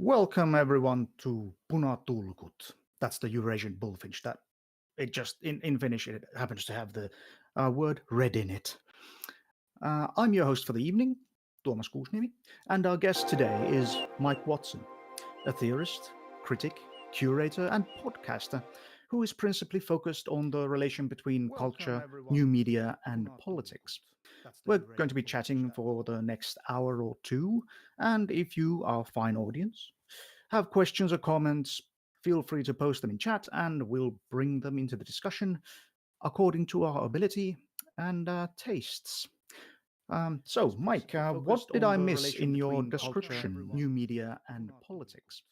Welcome everyone to Punatulkut. That's the Eurasian bullfinch. That it just in Finnish it happens to have the word red in it. I'm your host for the evening, Tuomas Kuusniemi, and our guest today is Mike Watson, a theorist, critic, curator, and podcaster who is principally focused on the relation between culture, new media, and politics. We're going to be chatting for the next hour or two, and if you, our fine audience, have questions or comments, feel free to post them in chat, and we'll bring them into the discussion according to our ability and tastes. So, Mike, what did I miss in your description, new media and politics?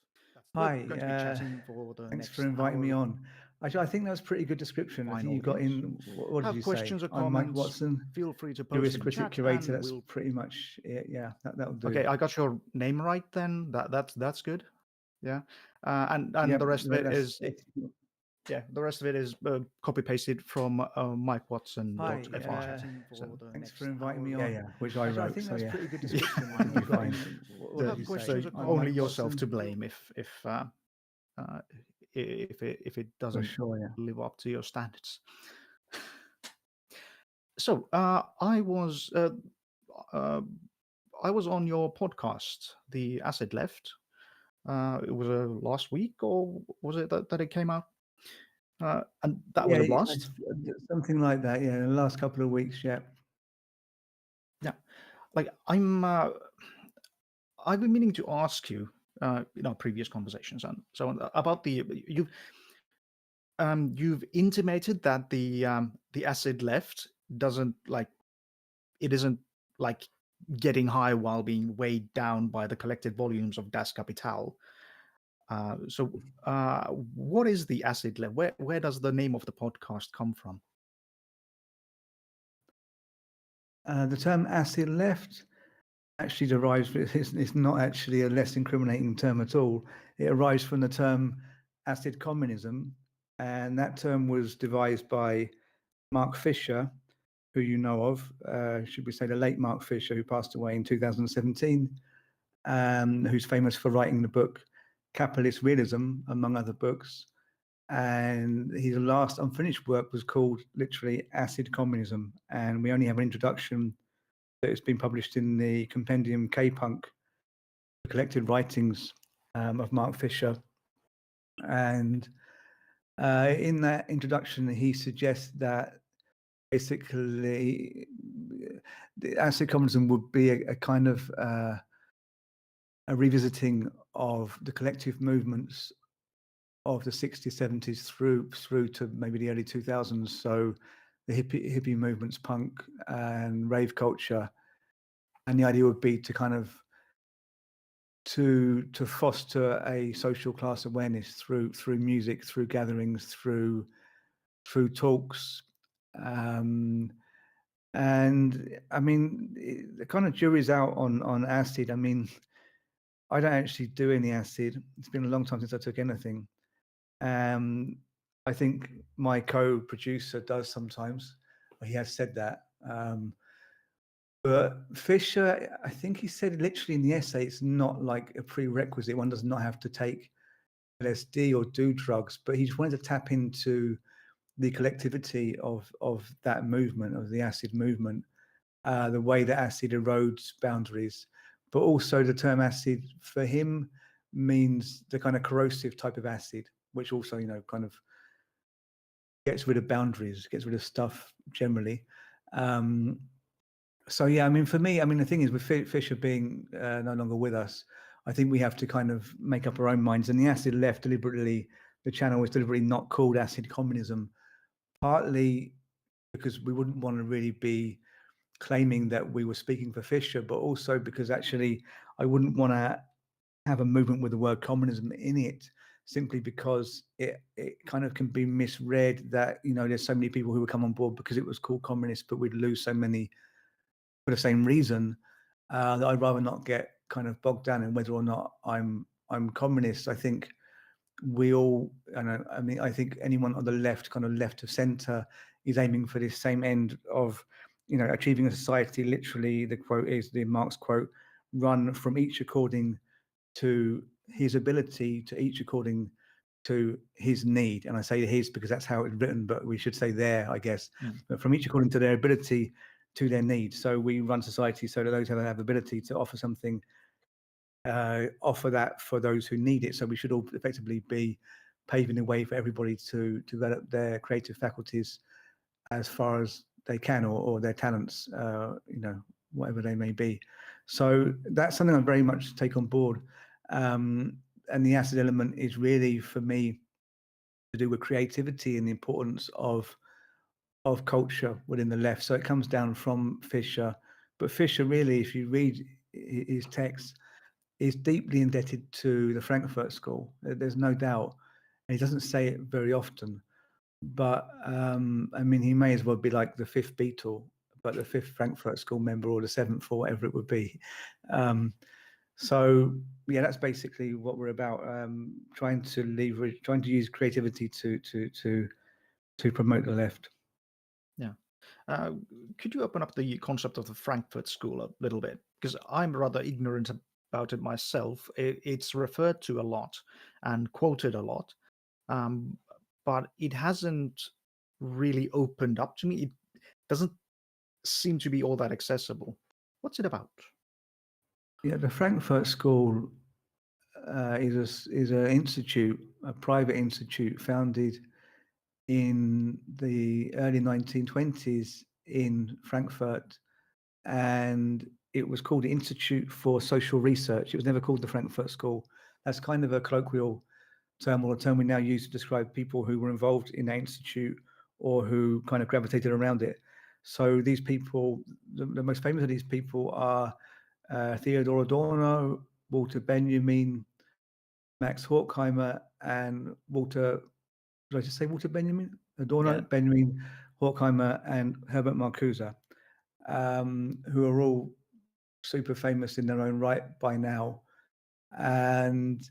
Hi, We're going to be chatting for the thanks next for inviting me hour. on. Actually, I think that was a pretty good description. I Fine think you got in, audience. what did Have you questions say? or I'm Mike comments, Watson, feel free to post jurist, them in critic, chat, curator. and That's we'll... pretty much it. Yeah, that'll do. Okay, I got your name right then. That's good. Yeah, and Yep, the rest of it that's is it. yeah, the rest of it is copy pasted from Hi, MikeWatson.fr. So thanks for inviting me on. yeah, which I actually, wrote. I think so that's yeah. pretty good description. You'll be fine. What did you say? I'm Only Mike yourself Watson. to blame if it doesn't For sure, yeah. live up to your standards. So I was on your podcast, The Acid Left. It was last week, or was it that it came out? And that was a blast. Something like that. Yeah, in the last couple of weeks. Yeah. Yeah, like I've been meaning to ask you in our previous conversations and so on about you've intimated that the acid left isn't like getting high while being weighed down by the collected volumes of Das Kapital. So what is the acid left? Where does the name of the podcast come from? The term acid left actually derives, it's not actually a less incriminating term at all. It arrives from the term acid communism, and that term was devised by Mark Fisher, who you know of, should we say the late Mark Fisher, who passed away in 2017, who's famous for writing the book Capitalist Realism, among other books. And his last unfinished work was called literally Acid Communism, and we only have an introduction that has been published in the compendium K-Punk, the collected writings of Mark Fisher. And in that introduction, he suggests that basically the acid communism would be a kind of a revisiting of the collective movements of the 60s, 70s through to maybe the early 2000s. So the hippie movements, punk and rave culture. And the idea would be to kind of to foster a social class awareness through music, through gatherings, through talks. And I mean, the kind of jury's out on acid. I mean, I don't actually do any acid. It's been a long time since I took anything. I think my co-producer does sometimes. He has said that. But Fisher, I think he said literally in the essay, it's not like a prerequisite. One does not have to take LSD or do drugs, but he just wanted to tap into the collectivity of that movement, of the acid movement, the way that acid erodes boundaries, but also the term acid for him means the kind of corrosive type of acid, which also, kind of gets rid of boundaries, gets rid of stuff generally. So yeah, I mean, for me, I mean, the thing is with Fisher being no longer with us, I think we have to kind of make up our own minds. And the acid left deliberately, the channel was deliberately not called Acid Communism, partly because we wouldn't want to really be claiming that we were speaking for Fisher, but also because actually I wouldn't want to have a movement with the word communism in it, simply because it kind of can be misread that, there's so many people who would come on board because it was called communist, but we'd lose so many for the same reason, that I'd rather not get kind of bogged down in whether or not I'm communist. I think we all, I think anyone on the left, kind of left of center, is aiming for this same end of, achieving a society. Literally, the quote is the Marx quote: "Run from each according to his ability to each according to his need. And I say his because that's how it's written, but we should say their, I guess, but from each according to their ability to their needs. So we run society so that those who have ability to offer something, offer that for those who need it. So we should all effectively be paving the way for everybody to develop their creative faculties as far as they can, or their talents, whatever they may be. So that's something I very much take on board. And the acid element is really, for me, to do with creativity and the importance of culture within the left. So it comes down from Fisher, but Fisher really, if you read his text, is deeply indebted to the Frankfurt School. There's no doubt, and he doesn't say it very often. But I mean, he may as well be like the fifth Beatle, but the fifth Frankfurt School member, or the seventh, or whatever it would be. So yeah, that's basically what we're about. Trying to use creativity to promote the left. Yeah. Could you open up the concept of the Frankfurt School a little bit? Because I'm rather ignorant about it myself. It's referred to a lot and quoted a lot, but it hasn't really opened up to me. It doesn't seem to be all that accessible. What's it about? Yeah, the Frankfurt School is an institute, a private institute founded in the early 1920s in Frankfurt, and it was called the Institute for Social Research. It was never called the Frankfurt School. That's kind of a colloquial term, or a term we now use to describe people who were involved in that institute or who kind of gravitated around it. So these people, the most famous of these people are Theodor Adorno, Walter Benjamin, Max Horkheimer, and Walter. Did I just say Walter Benjamin? Adorno, Yeah. Benjamin, Horkheimer, and Herbert Marcuse, who are all super famous in their own right by now. And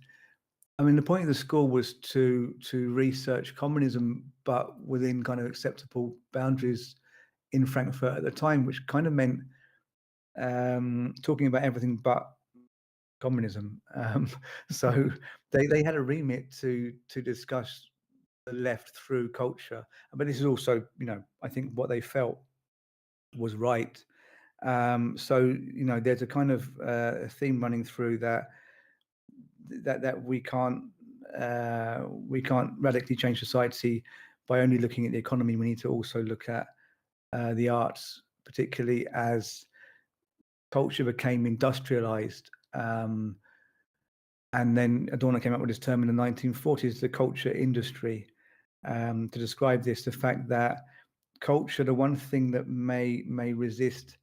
I mean, the point of the school was to research communism, but within kind of acceptable boundaries in Frankfurt at the time, which kind of meant talking about everything but communism. So they had a remit to discuss the left through culture, but this is also, I think what they felt was right. So there's a kind of a theme running through that we can't radically change society by only looking at the economy. We need to also look at the arts, particularly as culture became industrialized. And then Adorno came up with this term in the 1940s, the culture industry, to describe this, the fact that culture, the one thing that may resist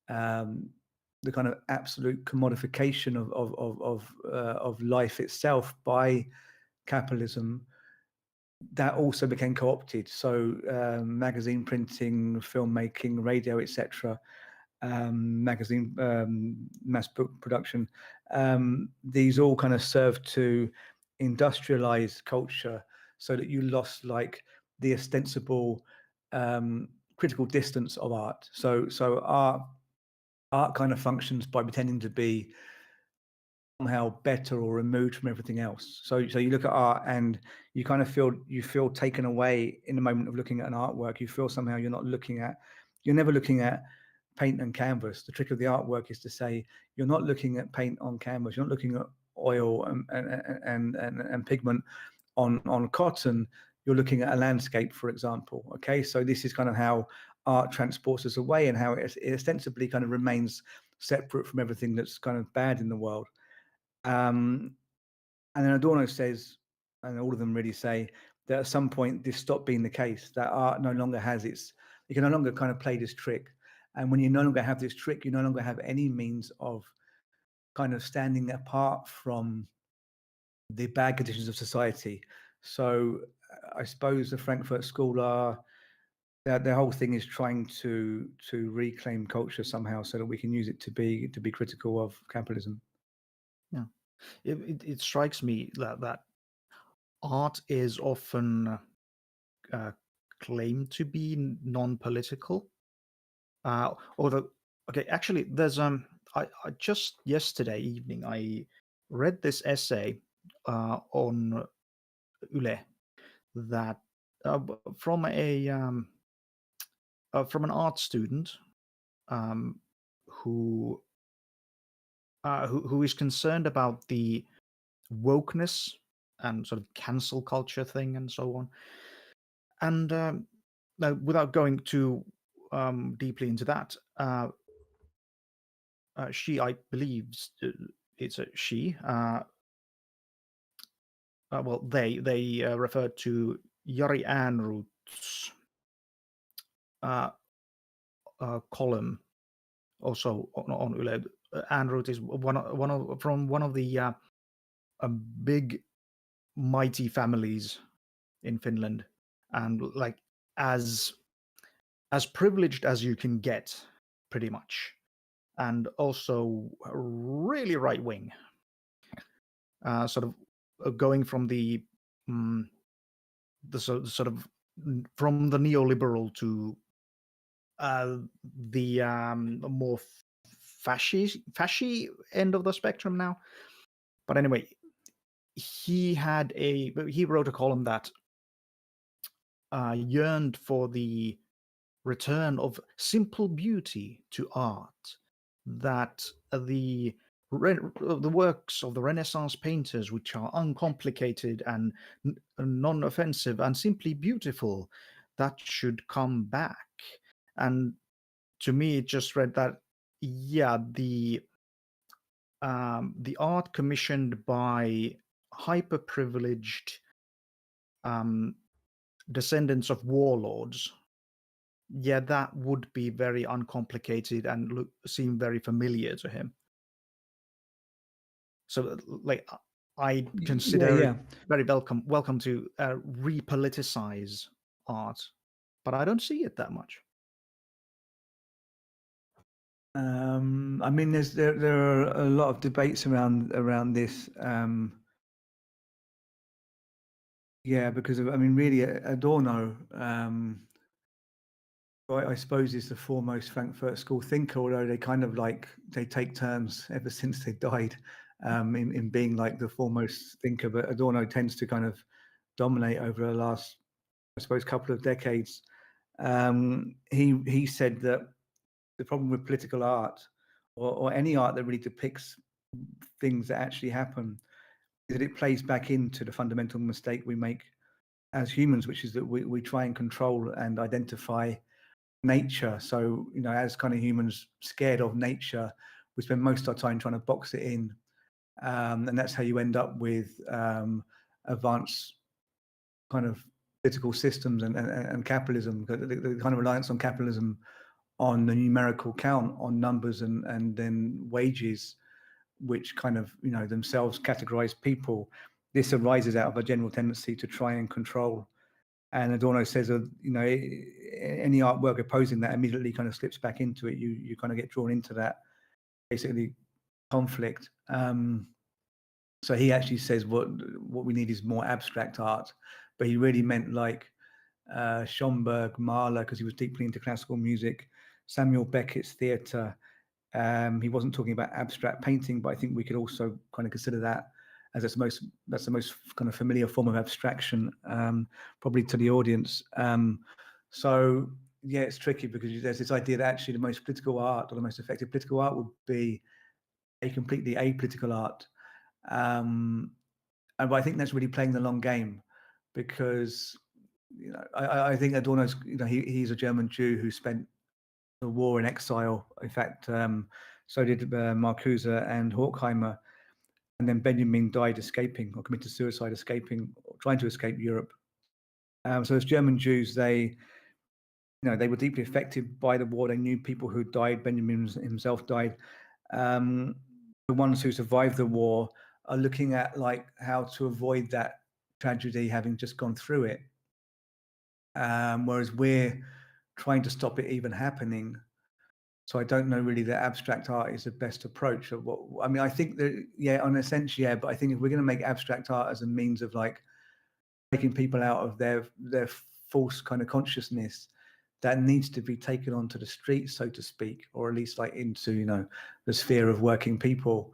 the kind of absolute commodification of life itself by capitalism, that also became co-opted. So magazine printing, filmmaking, radio, etc., magazine mass production, these all kind of serve to industrialize culture so that you lost like the ostensible critical distance of art. So art kind of functions by pretending to be somehow better or removed from everything else. So you look at art and you kind of feel taken away in the moment of looking at an artwork. You feel somehow you're never looking at paint and canvas. The trick of the artwork is to say you're not looking at paint on canvas. You're not looking at oil and pigment on cotton. You're looking at a landscape, for example. Okay, so this is kind of how art transports us away, and how it ostensibly kind of remains separate from everything that's kind of bad in the world. And then Adorno says, and all of them really say, that at some point this stopped being the case, that art no longer has you can no longer kind of play this trick. And when you no longer have this trick, you no longer have any means of kind of standing apart from the bad conditions of society. So I suppose the Frankfurt School their whole thing is trying to reclaim culture somehow so that we can use it to be critical of capitalism. Yeah. It strikes me that art is often claimed to be non-political. Although, okay, actually, there's I just yesterday evening I read this essay on Yle that from from an art student um, who who is concerned about the wokeness and sort of cancel culture thing and so on. And now, without going too deeply into that, she, I believe, it's a she. Well, they refer to Jari Ehrnroot's column also on Yle. Ehrnroot is one of the big mighty families in Finland, and like as privileged as you can get, pretty much, and also really right wing, sort of going from the sort of from the neoliberal to the more fashy end of the spectrum now. But anyway, he wrote a column that yearned for the return of simple beauty to art, that the works of the Renaissance painters, which are uncomplicated and non-offensive and simply beautiful, that should come back. And to me, it just read that, yeah, the art commissioned by hyper-privileged descendants of warlords, yeah, that would be very uncomplicated and seem very familiar to him. So, like, I consider it very welcome to repoliticize art, but I don't see it that much. I mean, there are a lot of debates around this. Yeah, because I mean, really, Adorno, I suppose, is the foremost Frankfurt School thinker. Although they kind of they take turns ever since they died in being like the foremost thinker. But Adorno tends to kind of dominate over the last, I suppose, couple of decades. He said that the problem with political art or any art that really depicts things that actually happen is that it plays back into the fundamental mistake we make as humans, which is that we try and control and identify nature. So, as kind of humans scared of nature, we spend most of our time trying to box it in. And that's how you end up with advanced kind of political systems and capitalism, the kind of reliance on capitalism, on the numerical count, on numbers and then wages, which kind of themselves categorize people. This arises out of a general tendency to try and control. And Adorno says any artwork opposing that immediately kind of slips back into it. You kind of get drawn into that basically conflict. So he actually says what we need is more abstract art, but he really meant like Schomburg, Mahler, because he was deeply into classical music, Samuel Beckett's theatre. He wasn't talking about abstract painting, but I think we could also kind of consider that as that's the most kind of familiar form of abstraction, probably to the audience. So yeah, it's tricky because there's this idea that actually the most political art or the most effective political art would be a completely apolitical art. And I think that's really playing the long game, because I think Adorno's he's a German Jew who spent the war in exile. In fact, so did Marcuse and Horkheimer, and then Benjamin died escaping or committed suicide, trying to escape Europe. So as German Jews, they were deeply affected by the war. They knew people who died. Benjamin himself died. The ones who survived the war are looking at like how to avoid that tragedy having just gone through it, whereas we're trying to stop it even happening. So I don't know really that abstract art is the best approach. I think that, yeah, on a sense, yeah, but I think if we're going to make abstract art as a means of like taking people out of their false kind of consciousness, that needs to be taken onto the streets, so to speak, or at least like into the sphere of working people.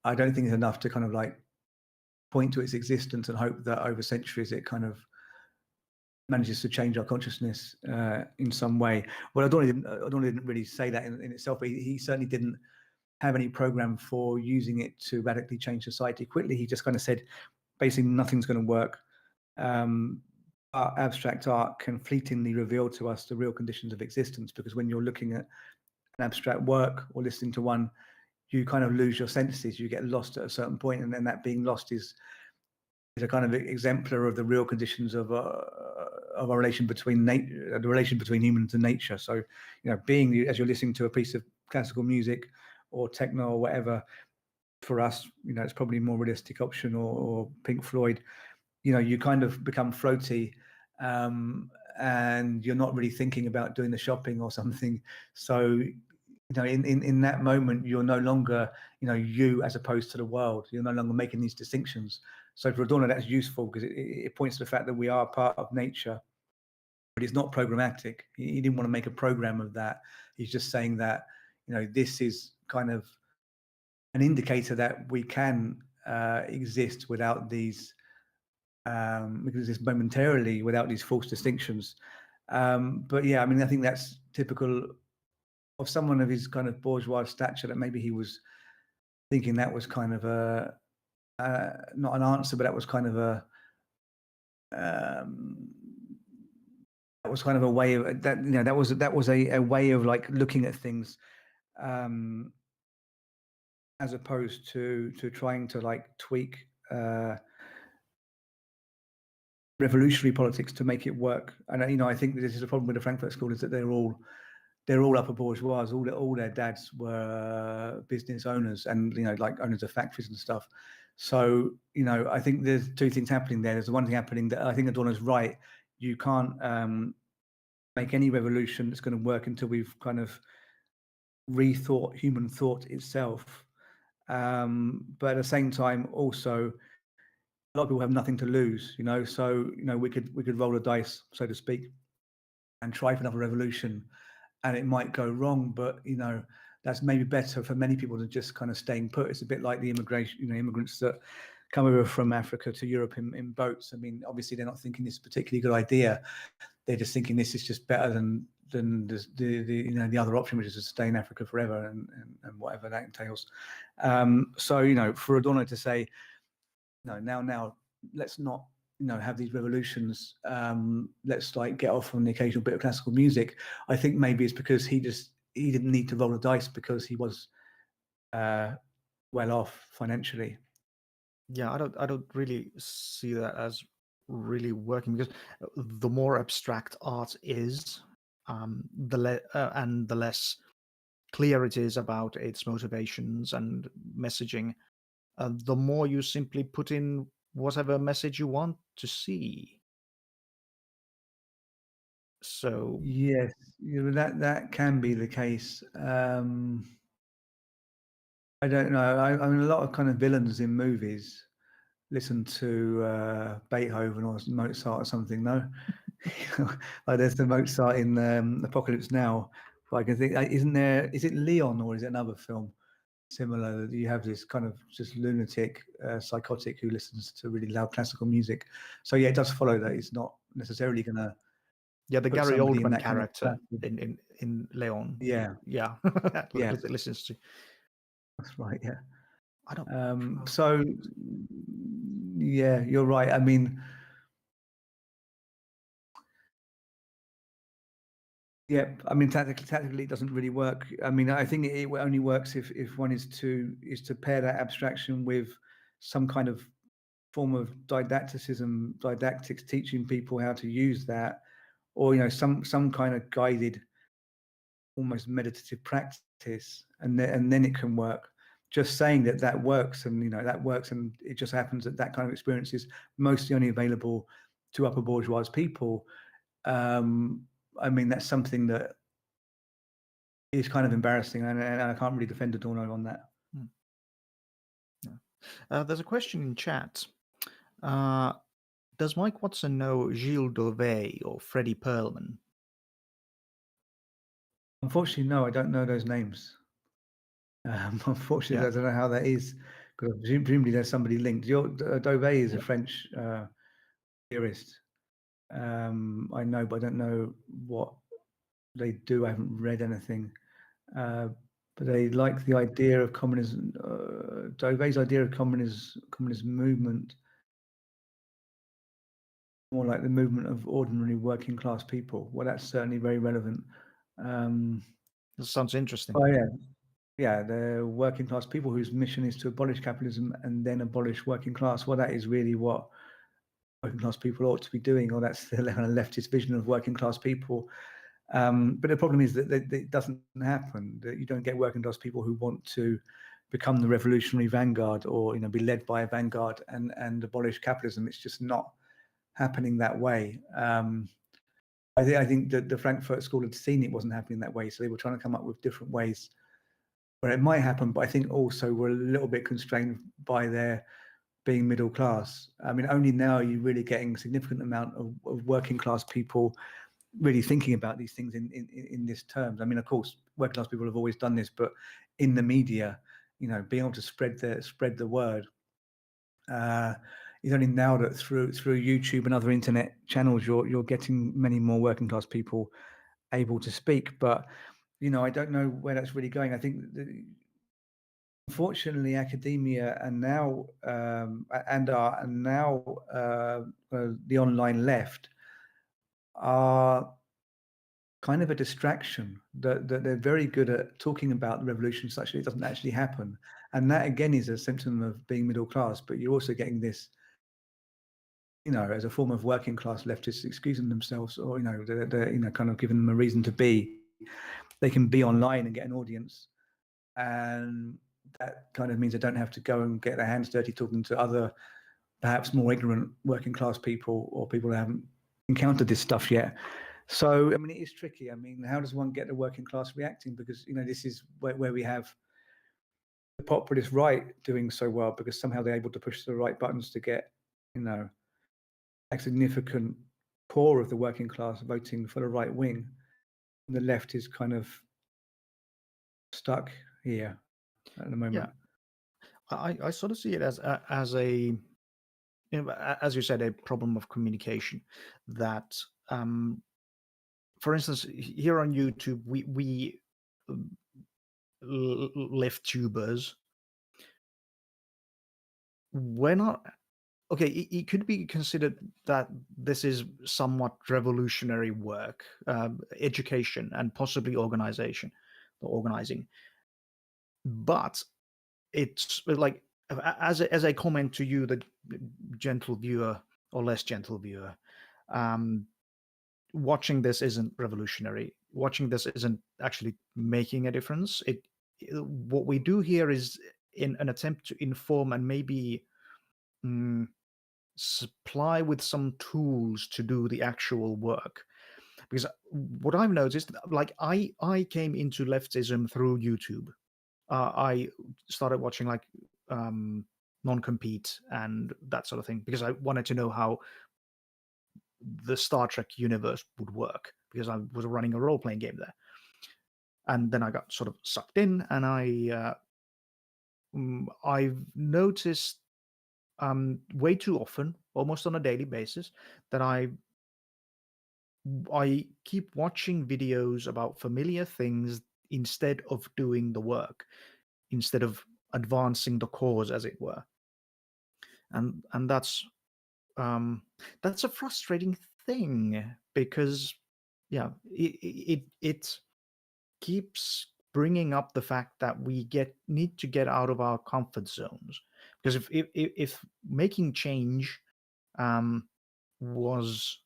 I don't think it's enough to kind of like point to its existence and hope that over centuries it kind of manages to change our consciousness in some way. Well, Adorno didn't really say that in itself, but he certainly didn't have any program for using it to radically change society quickly. He just kind of said, basically, nothing's going to work. Abstract art can fleetingly reveal to us the real conditions of existence, because when you're looking at an abstract work or listening to one, you kind of lose your senses. You get lost at a certain point, and then that being lost is a kind of exemplar of the real conditions of a relation between nature, the relation between humans and nature. So, being, as you're listening to a piece of classical music or techno or whatever, for us, it's probably a more realistic option, or Pink Floyd. You kind of become floaty, and you're not really thinking about doing the shopping or something. So, in that moment, you're no longer, you as opposed to the world. You're no longer making these distinctions. So for Adorno, that's useful because it points to the fact that we are part of nature, but it's not programmatic. He didn't want to make a program of that. He's just saying that, this is kind of an indicator that we can exist without these, exist momentarily without these false distinctions. But yeah, I mean, I think that's typical of someone of his kind of bourgeois stature, that maybe he was thinking that was kind of a, not an answer, but that was kind of a, that was kind of a way of that, that was a way of like looking at things, as opposed to trying to like tweak revolutionary politics to make it work. And I think this is a problem with the Frankfurt School, is that they're all upper bourgeois. All their dads were business owners, and like owners of factories and stuff. So I think there's two things happening there. There's the one thing happening that I think Adorno's right. You can't make any revolution that's going to work until we've kind of rethought human thought itself. But at the same time, also, a lot of people have nothing to lose. So we could roll a dice, so to speak, and try for another revolution, and it might go wrong, but that's maybe better for many people than just kind of staying put. It's a bit like the immigrants that come over from Africa to Europe in boats. I mean, obviously they're not thinking this is a particularly good idea. They're just thinking this is just better than the other option, which is to stay in Africa forever and whatever that entails. So for Adorno to say, now let's not have these revolutions, let's like get off on the occasional bit of classical music, I think maybe it's because he didn't need to roll a dice, because he was well off financially. Yeah, I don't really see that as really working, because the more abstract art is, the less clear it is about its motivations and messaging, the more you simply put in whatever message you want to see. So yes, that can be the case. I don't know. I mean, a lot of kind of villains in movies listen to Beethoven or Mozart or something. No, like there's the Mozart in Apocalypse Now. But I can think, isn't there? Is it Leon or is it another film similar? You have this kind of just lunatic, psychotic who listens to really loud classical music. So yeah, it does follow that he's not necessarily going to. yeah, the Gary Oldman character Kind of in Leon. Yeah, yeah, listens to. That's right. Yeah. I don't. So yeah, you're right. I mean, yeah, I mean, tactically, it doesn't really work. I mean, I think it only works if one is to pair that abstraction with some kind of form of didactics, teaching people how to use that, or some kind of guided, almost meditative practice, and then it can work. Just saying that works, and that works, and it just happens that kind of experience is mostly only available to upper bourgeois people. I mean, that's something that is kind of embarrassing, and I can't really defend Adorno on that. Yeah. There's a question in chat. Does Mike Watson know Gilles Daudet or Freddie Perlman? Unfortunately, no, I don't know those names. Unfortunately, I don't know how that is, because presumably there's somebody linked. Dove is a Yeah. French theorist. I know, but I don't know what they do. I haven't read anything. But they like the idea of communism. Dove's idea of communist movement, more like the movement of ordinary working class people. Well, that's certainly very relevant. This sounds interesting. Oh yeah, the working class people whose mission is to abolish capitalism and then abolish working class. Well, that is really what working class people ought to be doing, or that's the kind of leftist vision of working class people. But the problem is that it doesn't happen. That you don't get working class people who want to become the revolutionary vanguard, or be led by a vanguard and abolish capitalism. It's just not happening that way. I think that the Frankfurt School had seen it wasn't happening that way, so they were trying to come up with different ways where it might happen. But I think also we're a little bit constrained by their being middle class. I mean, only now are you really getting a significant amount of working class people really thinking about these things in this terms. I mean, of course, working class people have always done this, but in the media, being able to spread the word is only now that through YouTube and other internet channels, you're getting many more working class people able to speak. But I don't know where that's really going. I think unfortunately, academia and now the online left are kind of a distraction. That they're very good at talking about the revolution such that it doesn't actually happen, and that again is a symptom of being middle class. But you're also getting this, as a form of working class leftists excusing themselves, or they're kind of giving them a reason to be. They can be online and get an audience, and that kind of means they don't have to go and get their hands dirty talking to other, perhaps more ignorant working class people, or people who haven't encountered this stuff yet. So, I mean, it is tricky. I mean, how does one get the working class reacting? Because, this is where we have the populist right doing so well, because somehow they're able to push the right buttons to get, a significant core of the working class voting for the right wing. And the left is kind of stuck here at the moment. Yeah. I sort of see it as a as you said, a problem of communication. That, for instance, here on YouTube, we left tubers. We're not okay. It could be considered that this is somewhat revolutionary work, education, and possibly organizing. But it's like, as a comment to you, the gentle viewer or less gentle viewer, watching this isn't revolutionary. Watching this isn't actually making a difference. What we do here is in an attempt to inform and maybe supply with some tools to do the actual work. Because what I've noticed, like I came into leftism through YouTube. I started watching like non-compete and that sort of thing because I wanted to know how the Star Trek universe would work, because I was running a role-playing game there. And then I got sort of sucked in, and I've noticed way too often, almost on a daily basis, that I keep watching videos about familiar things instead of doing the work, instead of advancing the cause, as it were. And that's a frustrating thing, because it keeps bringing up the fact that we need to get out of our comfort zones. Because if making change was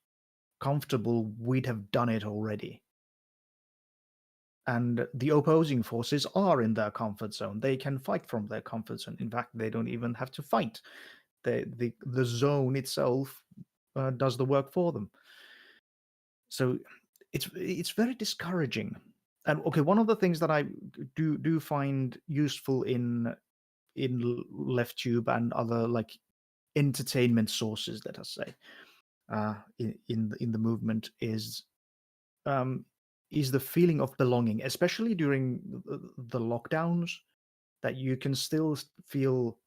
comfortable, we'd have done it already. And the opposing forces are in their comfort zone. They can fight from their comfort zone. In fact, they don't even have to fight. The zone itself does the work for them. So it's very discouraging. And okay, one of the things that I do find useful in LeftTube and other like entertainment sources, let us say, in the movement is the feeling of belonging, especially during the lockdowns, that you can still feel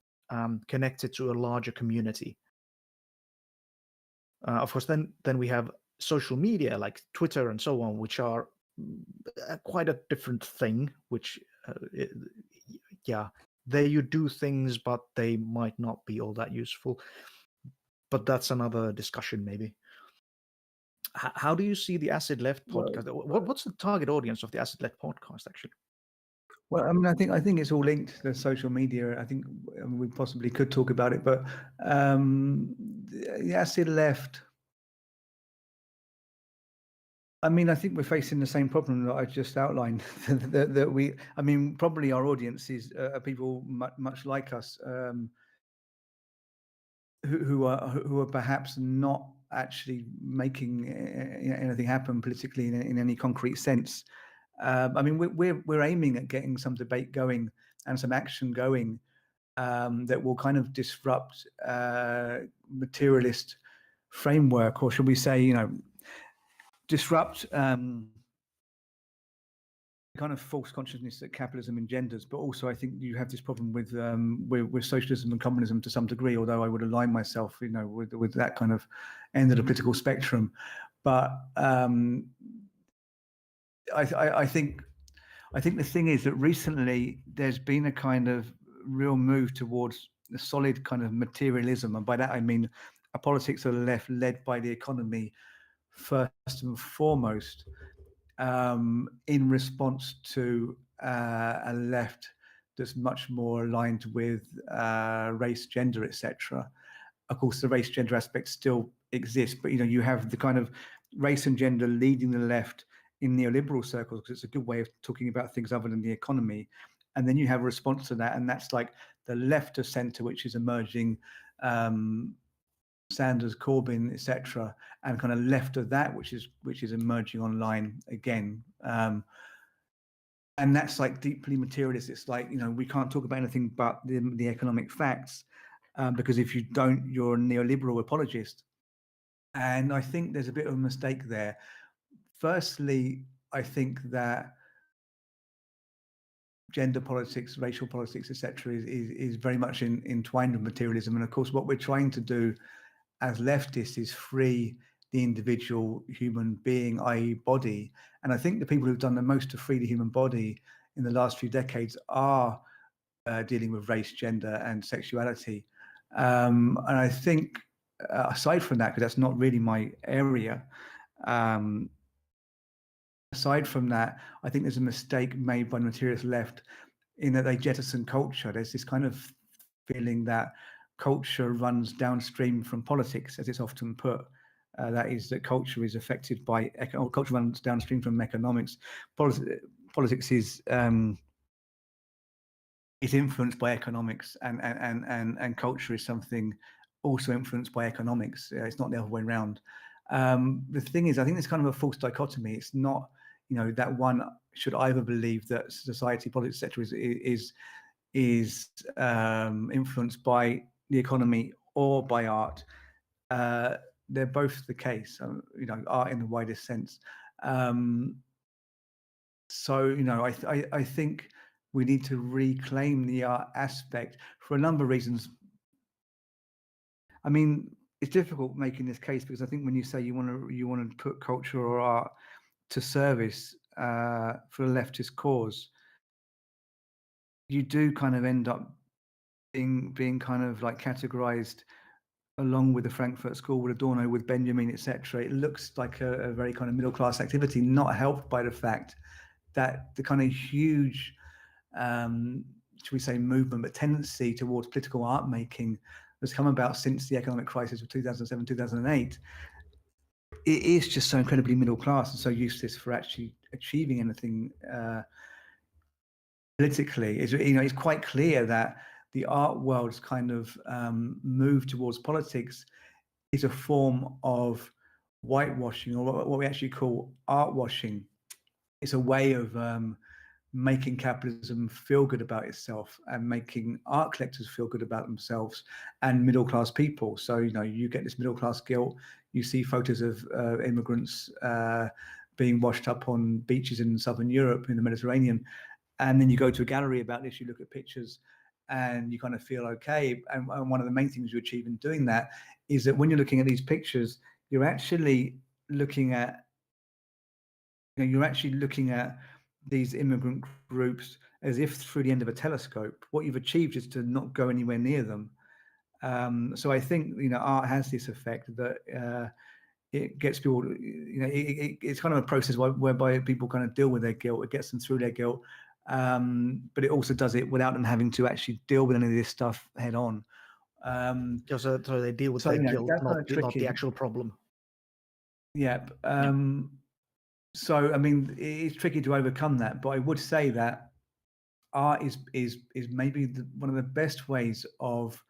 connected to a larger community. Of course, then we have social media like Twitter and so on, which are quite a different thing. Which, there you do things, but they might not be all that useful. But that's another discussion, maybe. How do you see the Acid Left podcast? What's the target audience of the Acid Left podcast, actually? Well, I mean, I think it's all linked to social media. I think we possibly could talk about it, but the Acid Left. I mean, I think we're facing the same problem that I just outlined. that we, I mean, probably our audience is people much like us, who are perhaps not actually making anything happen politically in any concrete sense. I mean, we're aiming at getting some debate going and some action going that will kind of disrupt materialist framework, or should we say, disrupt kind of false consciousness that capitalism engenders. But also, I think you have this problem with socialism and communism to some degree. Although I would align myself, with that kind of end of the political spectrum. But I think the thing is that recently there's been a kind of real move towards a solid kind of materialism, and by that I mean a politics of the left led by the economy first and foremost, in response to a left that's much more aligned with race, gender, etc. Of course, the race gender aspect still exists, but you have the kind of race and gender leading the left in neoliberal circles, because it's a good way of talking about things other than the economy. And then you have a response to that, and that's like the left of centre, which is emerging, Sanders, Corbyn, etc., and kind of left of that, which is emerging online again. And that's like deeply materialist. It's like, we can't talk about anything but the economic facts, because if you don't, you're a neoliberal apologist. And I think there's a bit of a mistake there. Firstly, I think that gender politics, racial politics, etc., is very much entwined with materialism. And of course, what we're trying to do as leftists is free the individual human being, i.e. body. And I think the people who've done the most to free the human body in the last few decades are dealing with race, gender, and sexuality. And I think, aside from that, because that's not really my area, aside from that, I think there's a mistake made by the materialist left in that they jettison culture. There's this kind of feeling that culture runs downstream from politics, as it's often put. That is, that culture is affected by, culture runs downstream from economics. Politics is influenced by economics, and culture is something also influenced by economics. It's not the other way around. The thing is, I think there's kind of a false dichotomy. It's not, that one should either believe that society, politics, etc., is influenced by the economy or by art. They're both the case, art in the widest sense. So, I think we need to reclaim the art aspect for a number of reasons. I mean, it's difficult making this case because I think when you say you want to put culture or art to service for a leftist cause, you do kind of end up being kind of like categorized along with the Frankfurt School, with Adorno, with Benjamin, etc. It looks like a very kind of middle class activity, not helped by the fact that the kind of huge, should we say, movement, but tendency towards political art making has come about since the economic crisis of 2007, 2008. It is just so incredibly middle class and so useless for actually achieving anything politically. It's quite clear that the art world's kind of move towards politics is a form of whitewashing, or what we actually call art washing. It's a way of making capitalism feel good about itself and making art collectors feel good about themselves and middle class people. So, you get this middle class guilt. You see photos of immigrants being washed up on beaches in Southern Europe, in the Mediterranean. And then you go to a gallery about this, you look at pictures, and you kind of feel okay. And one of the main things you achieve in doing that is that when you're looking at these pictures, you're actually looking at these immigrant groups as if through the end of a telescope. What you've achieved is to not go anywhere near them. So I think art has this effect that it gets people. It's kind of a process whereby people kind of deal with their guilt. It gets them through their guilt, but it also does it without them having to actually deal with any of this stuff head on. So they deal with their guilt, not the actual problem. Yeah. So I mean, it's tricky to overcome that, but I would say that art is maybe one of the best ways of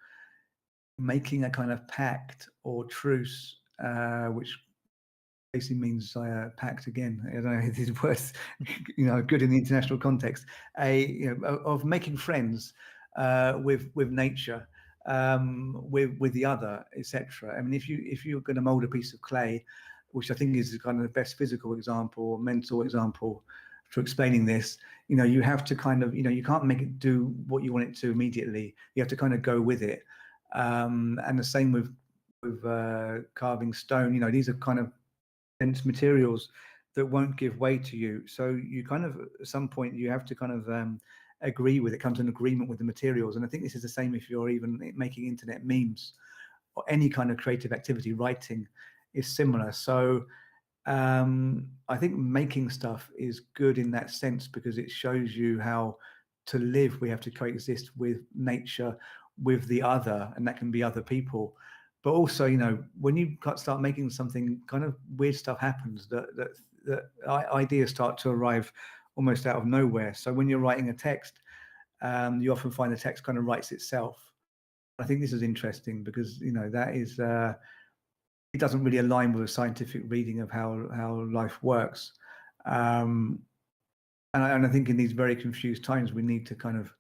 making a kind of pact or truce, which basically means pact again. I don't know if these words, good in the international context. Of making friends with nature, with the other, etc. I mean, if you're going to mold a piece of clay, which I think is kind of the best physical example or mental example for explaining this, you have to kind of, you can't make it do what you want it to immediately. You have to kind of go with it. And the same with carving stone. These are kind of dense materials that won't give way to you. So you kind of, at some point, you have to kind of agree with it, come to an agreement with the materials. And I think this is the same if you're even making internet memes or any kind of creative activity. Writing is similar. So I think making stuff is good in that sense because it shows you how to live. We have to coexist with nature, with the other, and that can be other people. But also, when you start making something, kind of weird stuff happens. That ideas start to arrive almost out of nowhere. So when you're writing a text, you often find the text kind of writes itself. I think this is interesting because that is it doesn't really align with a scientific reading of how life works. And I think in these very confused times, we need to kind of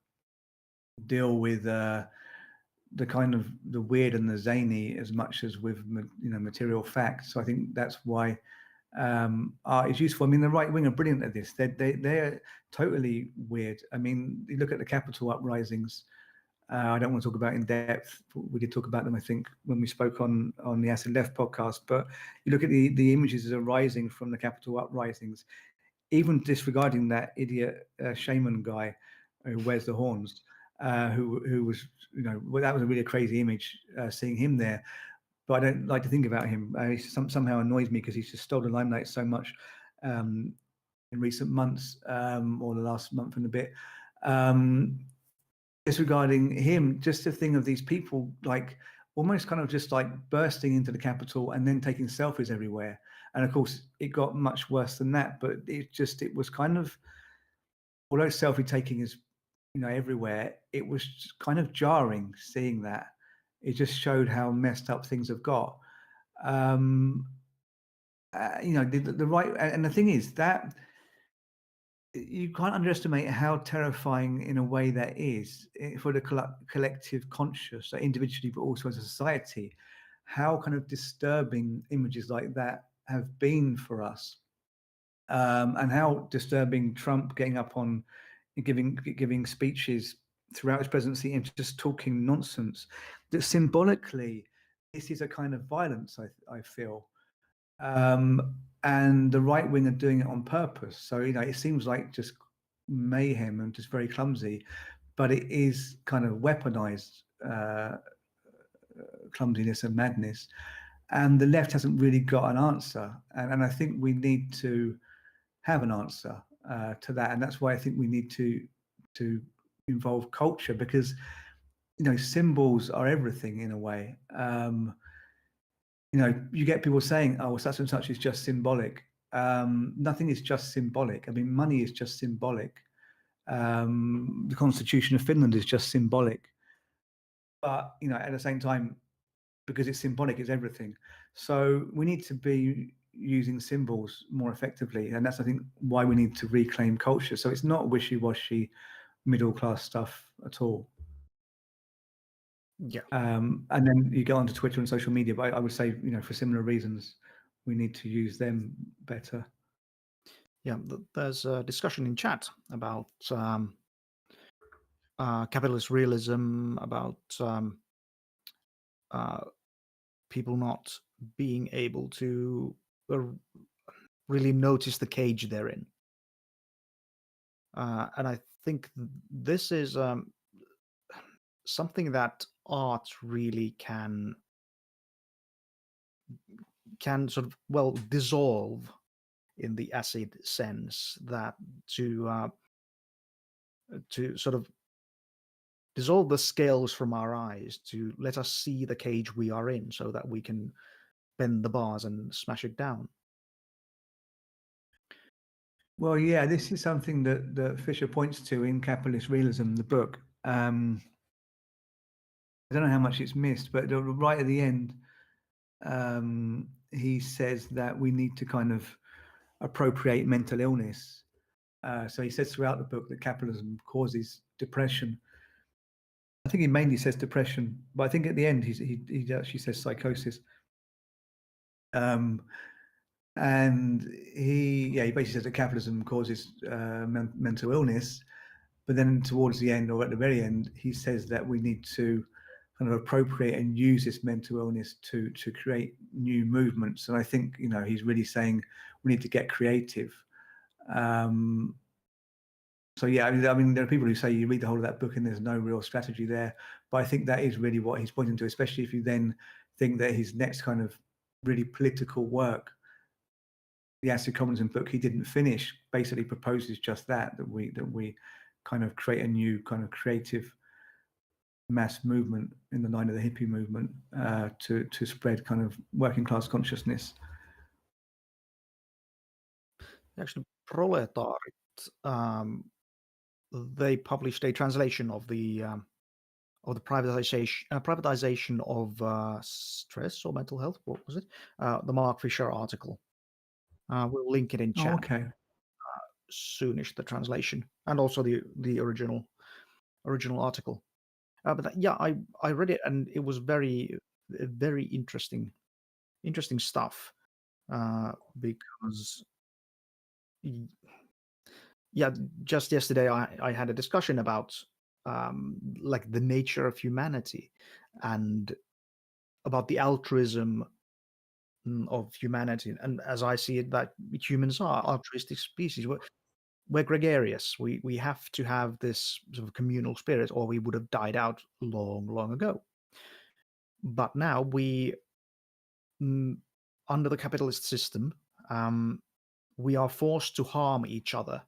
deal with the kind of the weird and the zany as much as with material facts. So I think that's why art is useful. I mean, the right wing are brilliant at this. They're totally weird. I mean, you look at the Capitol uprisings. I don't want to talk about in depth. We did talk about them, I think, when we spoke on the Acid Left podcast. But you look at the images arising from the Capitol uprisings, even disregarding that idiot shaman guy who wears the horns, who was, that was a really crazy image, seeing him there. But I don't like to think about him. He somehow annoys me because he's just stole the limelight so much in recent months, or the last month and a bit. Disregarding him, just the thing of these people like almost kind of just like bursting into the Capitol and then taking selfies everywhere. And of course, it got much worse than that. But it was kind of, although selfie taking is everywhere, it was kind of jarring seeing that. It just showed how messed up things have got. The right, and the thing is that you can't underestimate how terrifying in a way that is for the collective conscious, so individually, but also as a society, how kind of disturbing images like that have been for us, and how disturbing Trump getting up on giving speeches throughout his presidency and just talking nonsense. That symbolically, this is a kind of violence, I feel. And the right wing are doing it on purpose. So, it seems like just mayhem and just very clumsy, but it is kind of weaponized clumsiness and madness. And the left hasn't really got an answer. And I think we need to have an answer to that. And that's why I think we need to involve culture, because, symbols are everything in a way. You get people saying, oh, such and such is just symbolic. Nothing is just symbolic. I mean, money is just symbolic. The Constitution of Finland is just symbolic. But, at the same time, because it's symbolic, it's everything. So we need to be using symbols more effectively. And that's, I think, why we need to reclaim culture. So it's not wishy-washy middle-class stuff at all. Yeah. And then you go onto Twitter and social media, but I would say, for similar reasons, we need to use them better. Yeah, there's a discussion in chat about capitalist realism, about uh, people not being able to uh, really notice the cage they're in. And I think this is something that art really can sort of, well, dissolve in the acid sense, that to sort of dissolve the scales from our eyes, to let us see the cage we are in, so that we can bend the bars and smash it down. Well, yeah, this is something that Fisher points to in Capitalist Realism, the book. I don't know how much it's missed, but right at the end, he says that we need to kind of appropriate mental illness. So he says throughout the book that capitalism causes depression. I think he mainly says depression, but I think at the end he actually says psychosis. And he basically says that capitalism causes mental illness, but then towards the end, or at the very end, he says that we need to kind of appropriate and use this mental illness to create new movements. And I think he's really saying we need to get creative. So yeah, I mean, there are people who say you read the whole of that book and there's no real strategy there, but I think that is really what he's pointing to, especially if you then think that his next kind of really political work, the Acid Communism book he didn't finish, basically proposes just that we kind of create a new kind of creative mass movement in the line of the hippie movement to spread kind of working class consciousness. Actually, Proletaarit, they published a translation of the privatization of stress or mental health. What was it? The Mark Fisher article. We'll link it in chat. Oh, okay. Soonish, the translation, and also the original article. But yeah, I read it, and it was very interesting stuff. Because yeah, just yesterday I had a discussion about like the nature of humanity, and about the altruism of humanity. And as I see it, that humans are altruistic species. We're gregarious. We have to have this sort of communal spirit, or we would have died out long ago. But now under the capitalist system, we are forced to harm each other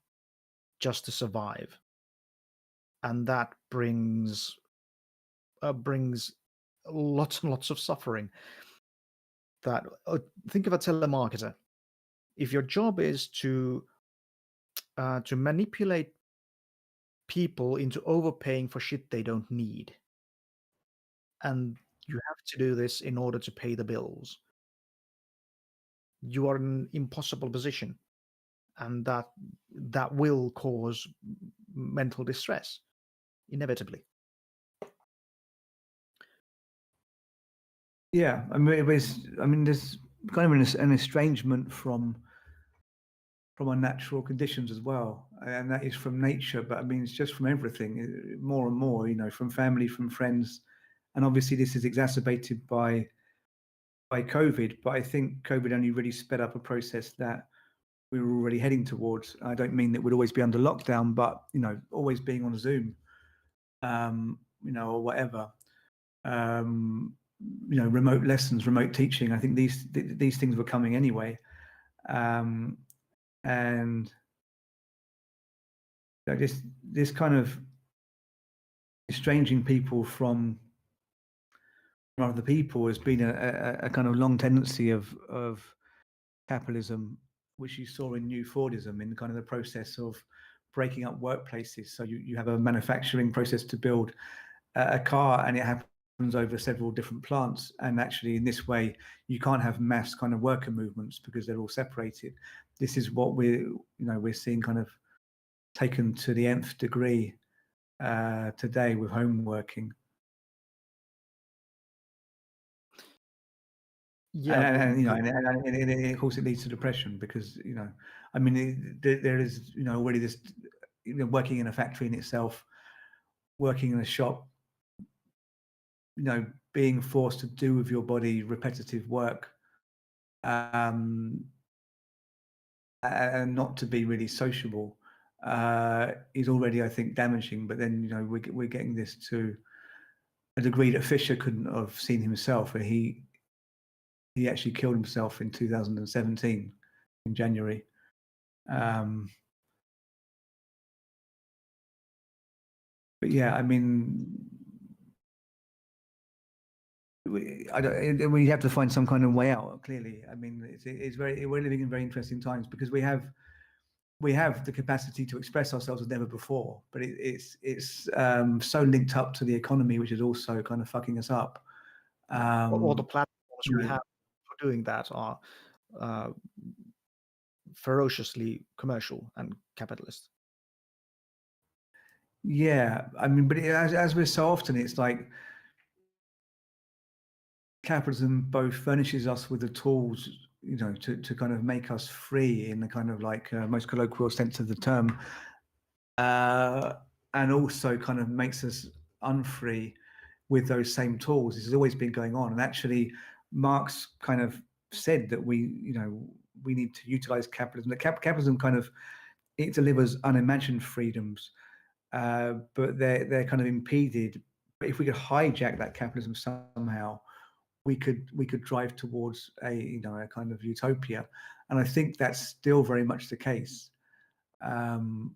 just to survive, and that brings lots and lots of suffering. That think of a telemarketer. If your job is to manipulate people into overpaying for shit they don't need, and you have to do this in order to pay the bills, you are in an impossible position, and that will cause mental distress inevitably. Yeah, I mean, there's kind of an estrangement from our natural conditions as well, and that is from nature. But I mean, it's just from everything, more and more. From family, from friends, and obviously this is exacerbated by COVID. But I think COVID only really sped up a process that we were already heading towards. I don't mean that we'd always be under lockdown, but always being on Zoom, or whatever. Remote lessons, remote teaching. I think these things were coming anyway, and this kind of estranging people from other people has been a kind of long tendency of capitalism, which you saw in New Fordism, in kind of the process of breaking up workplaces. So you have a manufacturing process to build a car, and it happens over several different plants, and actually in this way you can't have mass kind of worker movements because they're all separated. This is what we're seeing kind of taken to the nth degree today with home working. Yeah, and of course it leads to depression because I mean there is already this working in a factory in itself working in a shop, being forced to do with your body repetitive work, and not to be really sociable, is already, I think, damaging. But then, we're getting this to a degree that Fisher couldn't have seen himself, where he actually killed himself in 2017 in January. But yeah, I mean, we have to find some kind of way out. Clearly, I mean, we're living in very interesting times because we have the capacity to express ourselves as never before, but it's so linked up to the economy, which is also kind of fucking us up. All the platforms we have for doing that are ferociously commercial and capitalist. Yeah, I mean, but as we're so often, it's like capitalism both furnishes us with the tools, to kind of make us free in the kind of like most colloquial sense of the term, and also kind of makes us unfree with those same tools. This has always been going on, and actually, Marx kind of said that we need to utilize capitalism. That capitalism kind of, it delivers unimagined freedoms, but they're kind of impeded. But if we could hijack that capitalism somehow, we could drive towards a kind of utopia, and I think that's still very much the case. And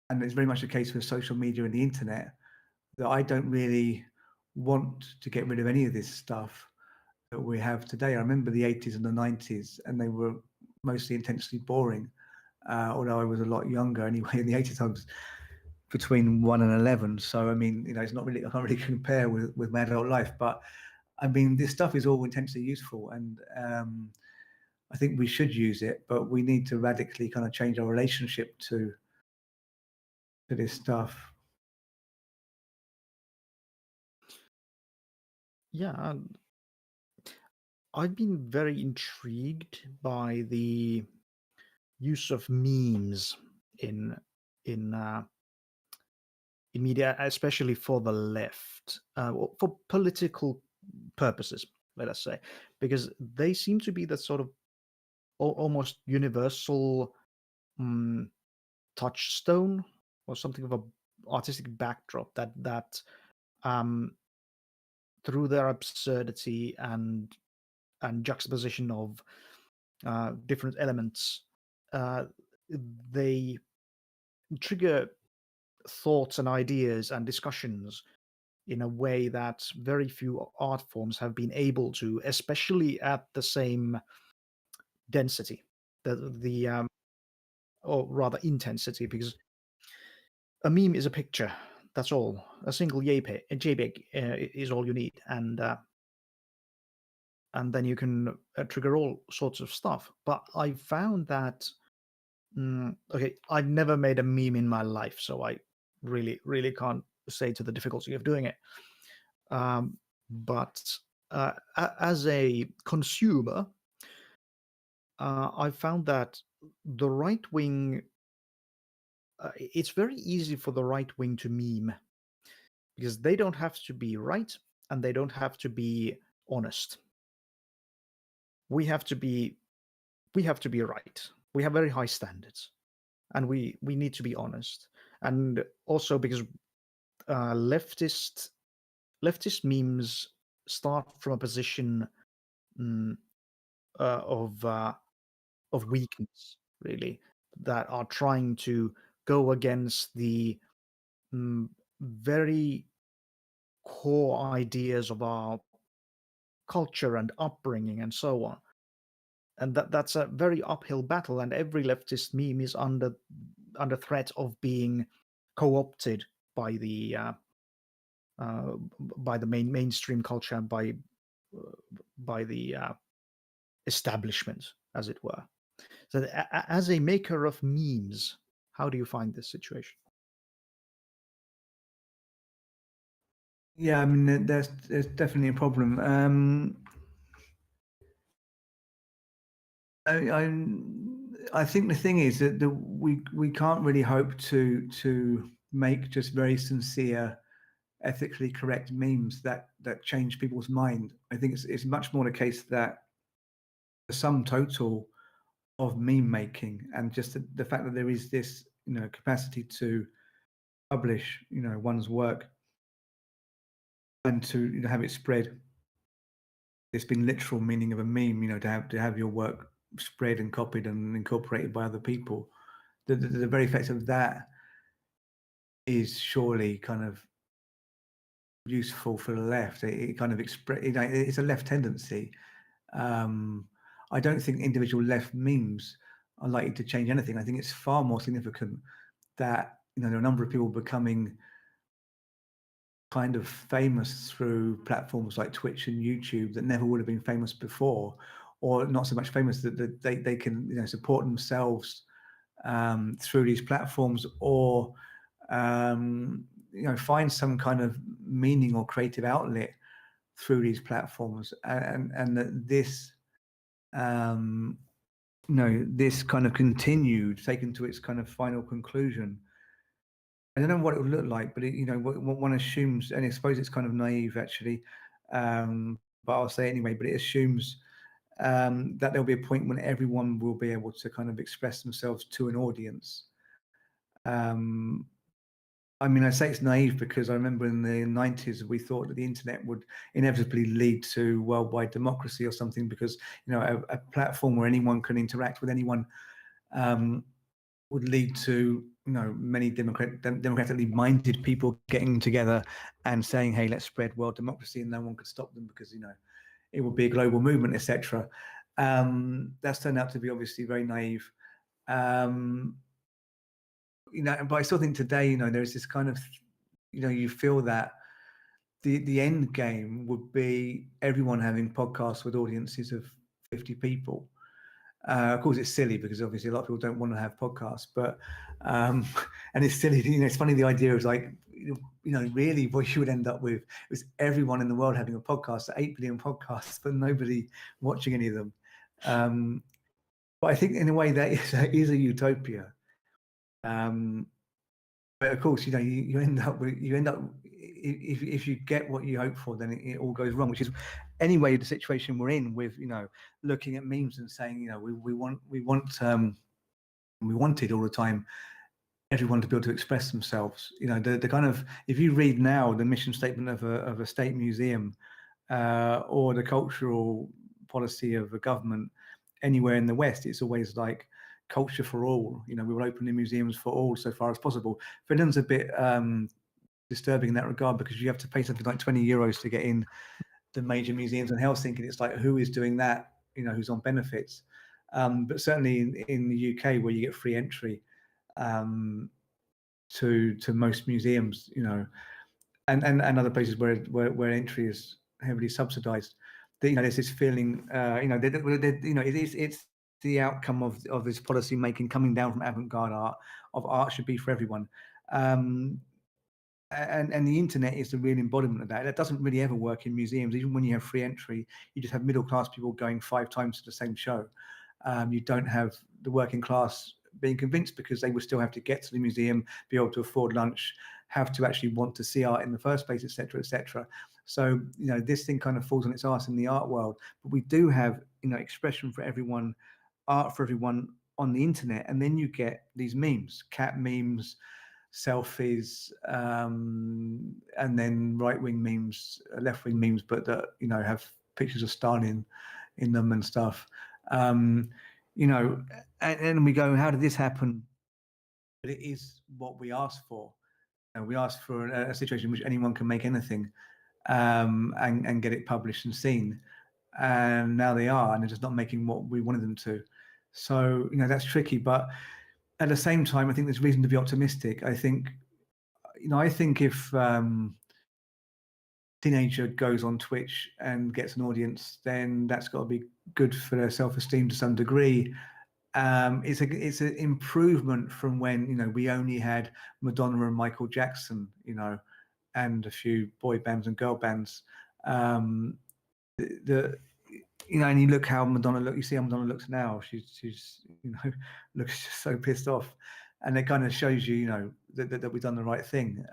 it's very much the case with social media and the internet, that I don't really want to get rid of any of this stuff that we have today. I remember the 80s and the 90s, and they were mostly intensely boring. Although I was a lot younger anyway. In the 80s, I was between 1 and 11. So, I mean, it's not really, I can't really compare with my adult life. But, I mean, this stuff is all intensely useful. And I think we should use it, but we need to radically kind of change our relationship to this stuff. Yeah, I've been very intrigued by the use of memes in media, especially for the left, for political purposes, let us say, because they seem to be the sort of almost universal touchstone or something of a artistic backdrop that through their absurdity and juxtaposition of different elements, they trigger thoughts and ideas and discussions in a way that very few art forms have been able to, especially at the same density, or rather intensity, because a meme is a picture. That's all. A single JPEG is all you need, and then you can trigger all sorts of stuff. But I found that okay, I've never made a meme in my life, so I really can't say to the difficulty of doing it. But as a consumer, I found that the right wing, it's very easy for the right wing to meme because they don't have to be right and they don't have to be honest. We have to be right. We have very high standards, and we need to be honest. And also because leftist memes start from a position of weakness, really, that are trying to go against the very core ideas of our culture and upbringing and so on. And that's a very uphill battle, and every leftist meme is under threat of being co-opted by the mainstream culture, by the establishment, as it were. So, as a maker of memes, how do you find this situation? Yeah, I mean, there's definitely a problem. I think the thing is that we can't really hope to make just very sincere, ethically correct memes that change people's mind. I think it's much more the case that the sum total of meme making and just the fact that there is this capacity to publish one's work and to have it spread. It's been literal meaning of a meme, to have your work spread and copied and incorporated by other people. The very fact of that is surely kind of useful for the left. It kind of it's a left tendency. I don't think individual left memes are likely to change anything. I think it's far more significant that there are a number of people becoming kind of famous through platforms like Twitch and YouTube that never would have been famous before, or not so much famous that they can support themselves through these platforms, or find some kind of meaning or creative outlet through these platforms, and that this this kind of continued, taken to its kind of final conclusion. I don't know what it would look like, but what one assumes, and I suppose it's kind of naive actually, but I'll say it anyway. But it assumes that there'll be a point when everyone will be able to kind of express themselves to an audience. I mean, I say it's naive because I remember in the 90s we thought that the internet would inevitably lead to worldwide democracy or something, because a platform where anyone can interact with anyone would lead to many democratically minded people getting together and saying, hey, let's spread world democracy, and no one could stop them because it would be a global movement, etc. That's turned out to be obviously very naive. But I still think today, there's this kind of, you feel that the end game would be everyone having podcasts with audiences of 50 people. Of course, it's silly because obviously a lot of people don't want to have podcasts, but and it's silly. It's funny, the idea is like, really what you would end up with is everyone in the world having a podcast, 8 billion podcasts, but nobody watching any of them. But I think in a way that is a utopia. But of course, you end up if you get what you hope for, then it all goes wrong, which is anyway the situation we're in with looking at memes and saying we wanted all the time everyone to be able to express themselves. The kind of, if you read now the mission statement of a state museum or the cultural policy of a government anywhere in the West, it's always like culture for all. We will open the museums for all so far as possible. Finland's a bit disturbing in that regard because you have to pay something like 20 euros to get in the major museums in Helsinki. And it's like, who is doing that? Who's on benefits? But certainly in the UK, where you get free entry to most museums, and other places where entry is heavily subsidized, there's this feeling, it's the outcome of this policy making coming down from avant-garde art, of art should be for everyone. And the internet is the real embodiment of that. That doesn't really ever work in museums. Even when you have free entry, you just have middle-class people going 5 times to the same show. You don't have the working class being convinced, because they would still have to get to the museum, be able to afford lunch, have to actually want to see art in the first place, etc., etc. So this thing kind of falls on its arse in the art world. But we do have expression for everyone, art for everyone on the internet, and then you get these memes, cat memes, selfies, and then right-wing memes, left-wing memes, but that have pictures of Stalin in them and stuff. And we go, how did this happen? But it is what we asked for. We asked for a situation in which anyone can make anything and get it published and seen. And now they are, and they're just not making what we wanted them to. So, that's tricky. But at the same time, I think there's reason to be optimistic. I think if teenager goes on Twitch and gets an audience, then that's got to be good for their self-esteem to some degree. It's an improvement from when we only had Madonna and Michael Jackson, and a few boy bands and girl bands. And you look how Madonna look. You see how Madonna looks now. She's looks just so pissed off. and it kind of shows you, that we've done the right thing.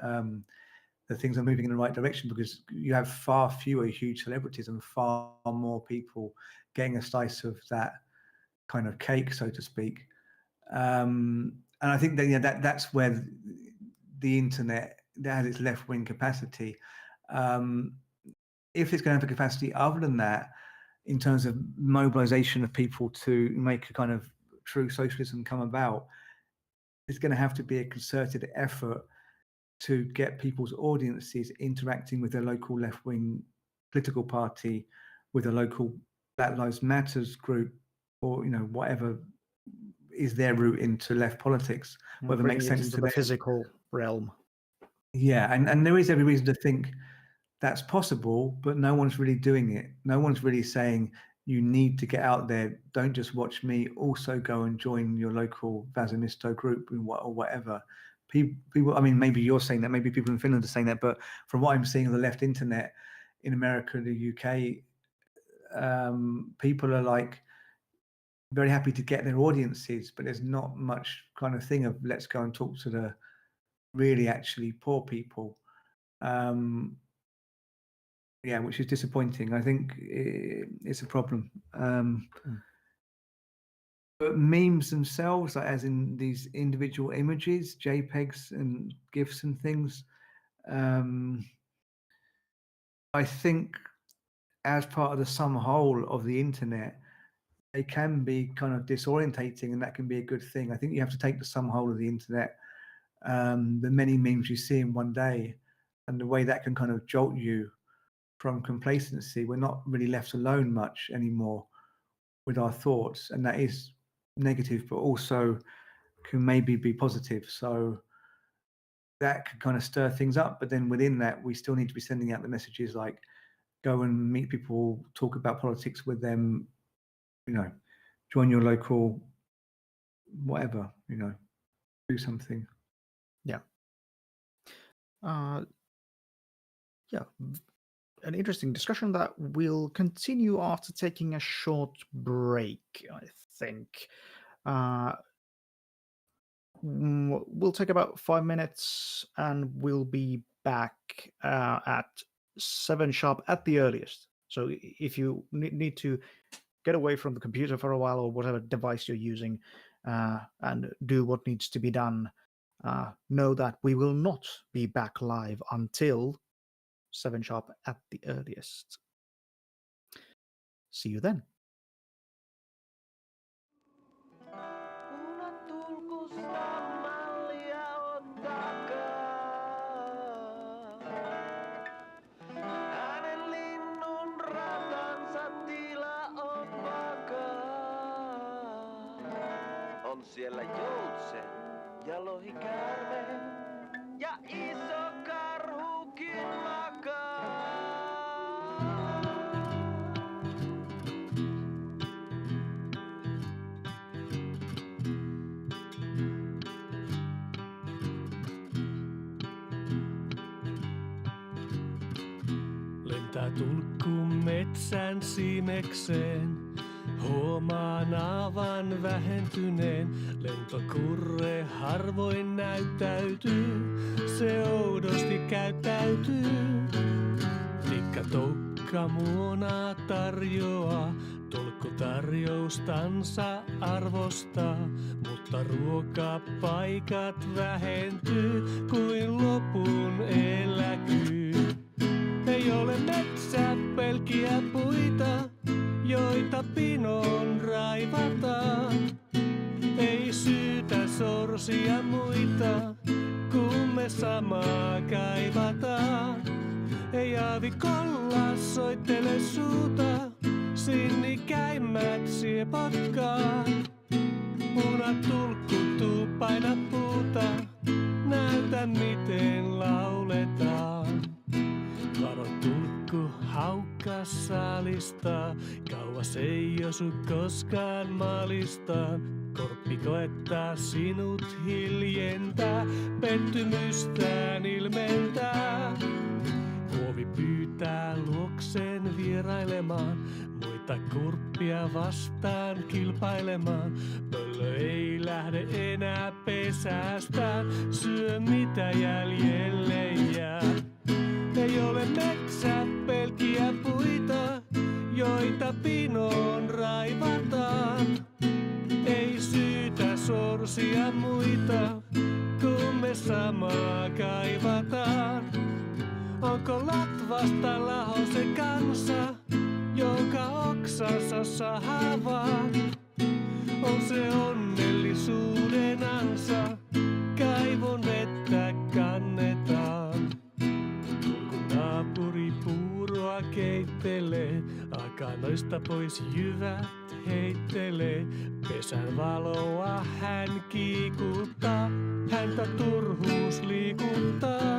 That things are moving in the right direction, because you have far fewer huge celebrities and far more people getting a slice of that kind of cake, so to speak. And I think that that's where the internet, that has its left-wing capacity. If it's going to have a capacity other than that, in terms of mobilization of people to make a kind of true socialism come about, it's going to have to be a concerted effort to get people's audiences interacting with their local left-wing political party, with a local Black Lives Matters group, or whatever is their route into left politics, whether it makes sense to the physical realm. Yeah, and there is every reason to think that's possible, but no one's really doing it. No one's really saying, you need to get out there. Don't just watch me. Also go and join your local Vasamisto group or whatever. People, I mean, maybe you're saying that, maybe people in Finland are saying that, but from what I'm seeing on the left internet in America, the UK, people are like very happy to get their audiences, but there's not much kind of thing of let's go and talk to the really actually poor people. Yeah, which is disappointing. I think it's a problem. But memes themselves, like as in these individual images, JPEGs and GIFs and things, I think as part of the sum whole of the internet, they can be kind of disorientating, and that can be a good thing. I think you have to take the sum whole of the internet, the many memes you see in one day, and the way that can kind of jolt you from complacency. We're not really left alone much anymore with our thoughts, and that is negative, but also can maybe be positive. So that can kind of stir things up, but then within that, we still need to be sending out the messages like, go and meet people, talk about politics with them, join your local whatever, do something. Yeah. Yeah. An interesting discussion that will continue after taking a short break, I think. We'll take about 5 minutes and we'll be back at 7 sharp at the earliest. So if you need to get away from the computer for a while or whatever device you're using and do what needs to be done, know that we will not be back live until 7 sharp at the earliest. See you then. Punatulkusta mallia ottakaa. Hänen linnun ratansa tila on vakaa. On siellä joutsen ja lohikäärme ja iso karhukin makaa. Lentää tulkku metsän siimekseen. Huomaa naavan vähentyneen, lentokurre harvoin näyttäytyy, se oudosti käyttäytyy. Tikka toukka muonaa tarjoaa, tulkku tarjoustansa arvostaa, mutta ruokapaikat vähentyy kuin lopun eläkyy. Ei ole metsä pelkkiä puita, joita pinoon raivataan. Ei syytä sorsia muita, kun me samaa kaivataan. Ei aavikolla soittele suuta, sinnikäimmät siepotkaa. Punatulkku tuu paina puuta, näytä miten lauletaan. Varo tulkku haukka saalista, kauas ei osu koskaan maalistaan. Korppi koettaa sinut hiljentää, pettymystään ilmentää. Huovi pyytää luokseen vierailemaan, muita ota kurppia vastaan kilpailemaan. Pöllö ei lähde enää pesästään, syö mitä jäljelle jää. Ei ole metsä pelkkiä puita, joita pinoon raivataan. Ei syytä sorsia muita, kun me samaa kaivataan. Onko latvasta laho se kansa, joka oksansa sahavaa? On se onnellisuuden ansa, kaivon vettä kannetaan. Kun naapuri puuroa keittelee, akanoista pois jyvät heittelee. Pesän valoa hän kiikuttaa, häntä turhuus liikuttaa.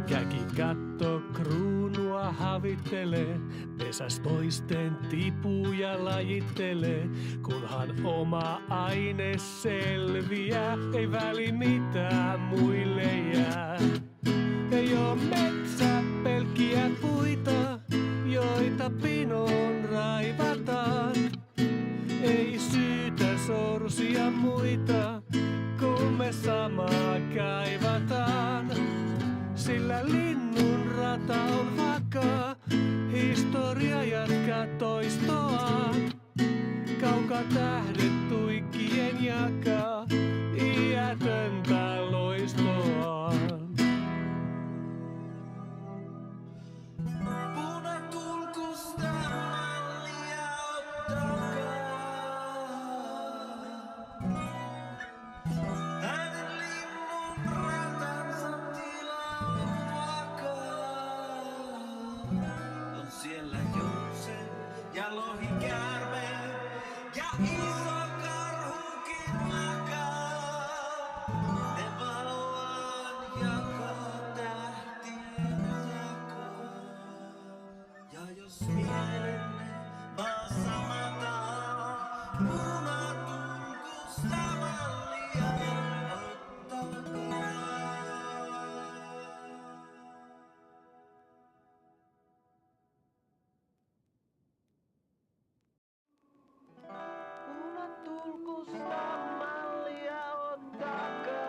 Käki katto kruunua havittelee, pesäs toisten tipuja lajittelee. Kunhan oma aine selviää, ei väli mitään muille jää. Ei oo metsä pelkkiä puita, joita pinoon raivataan. Ei syytä sorsia muita, kun me samaa kaivataan. Sillä linnun rata on vakaa, historia jatkaa toistoaan. Kaukaa tähdet tuikkien jakaa, iätöntä loistoaan. Punatulkusta mallia ottakaa. Hänen linnun ratansa tila on vakaa. On siellä jousen ja lohikäärme ja iso karhukin makaa. Ne valoaan jakaa tähtien takaa. Ja jos mielenne maassa mataa, punatulkusta mallia ottakaa. Punatulkusta mallia ottakaa.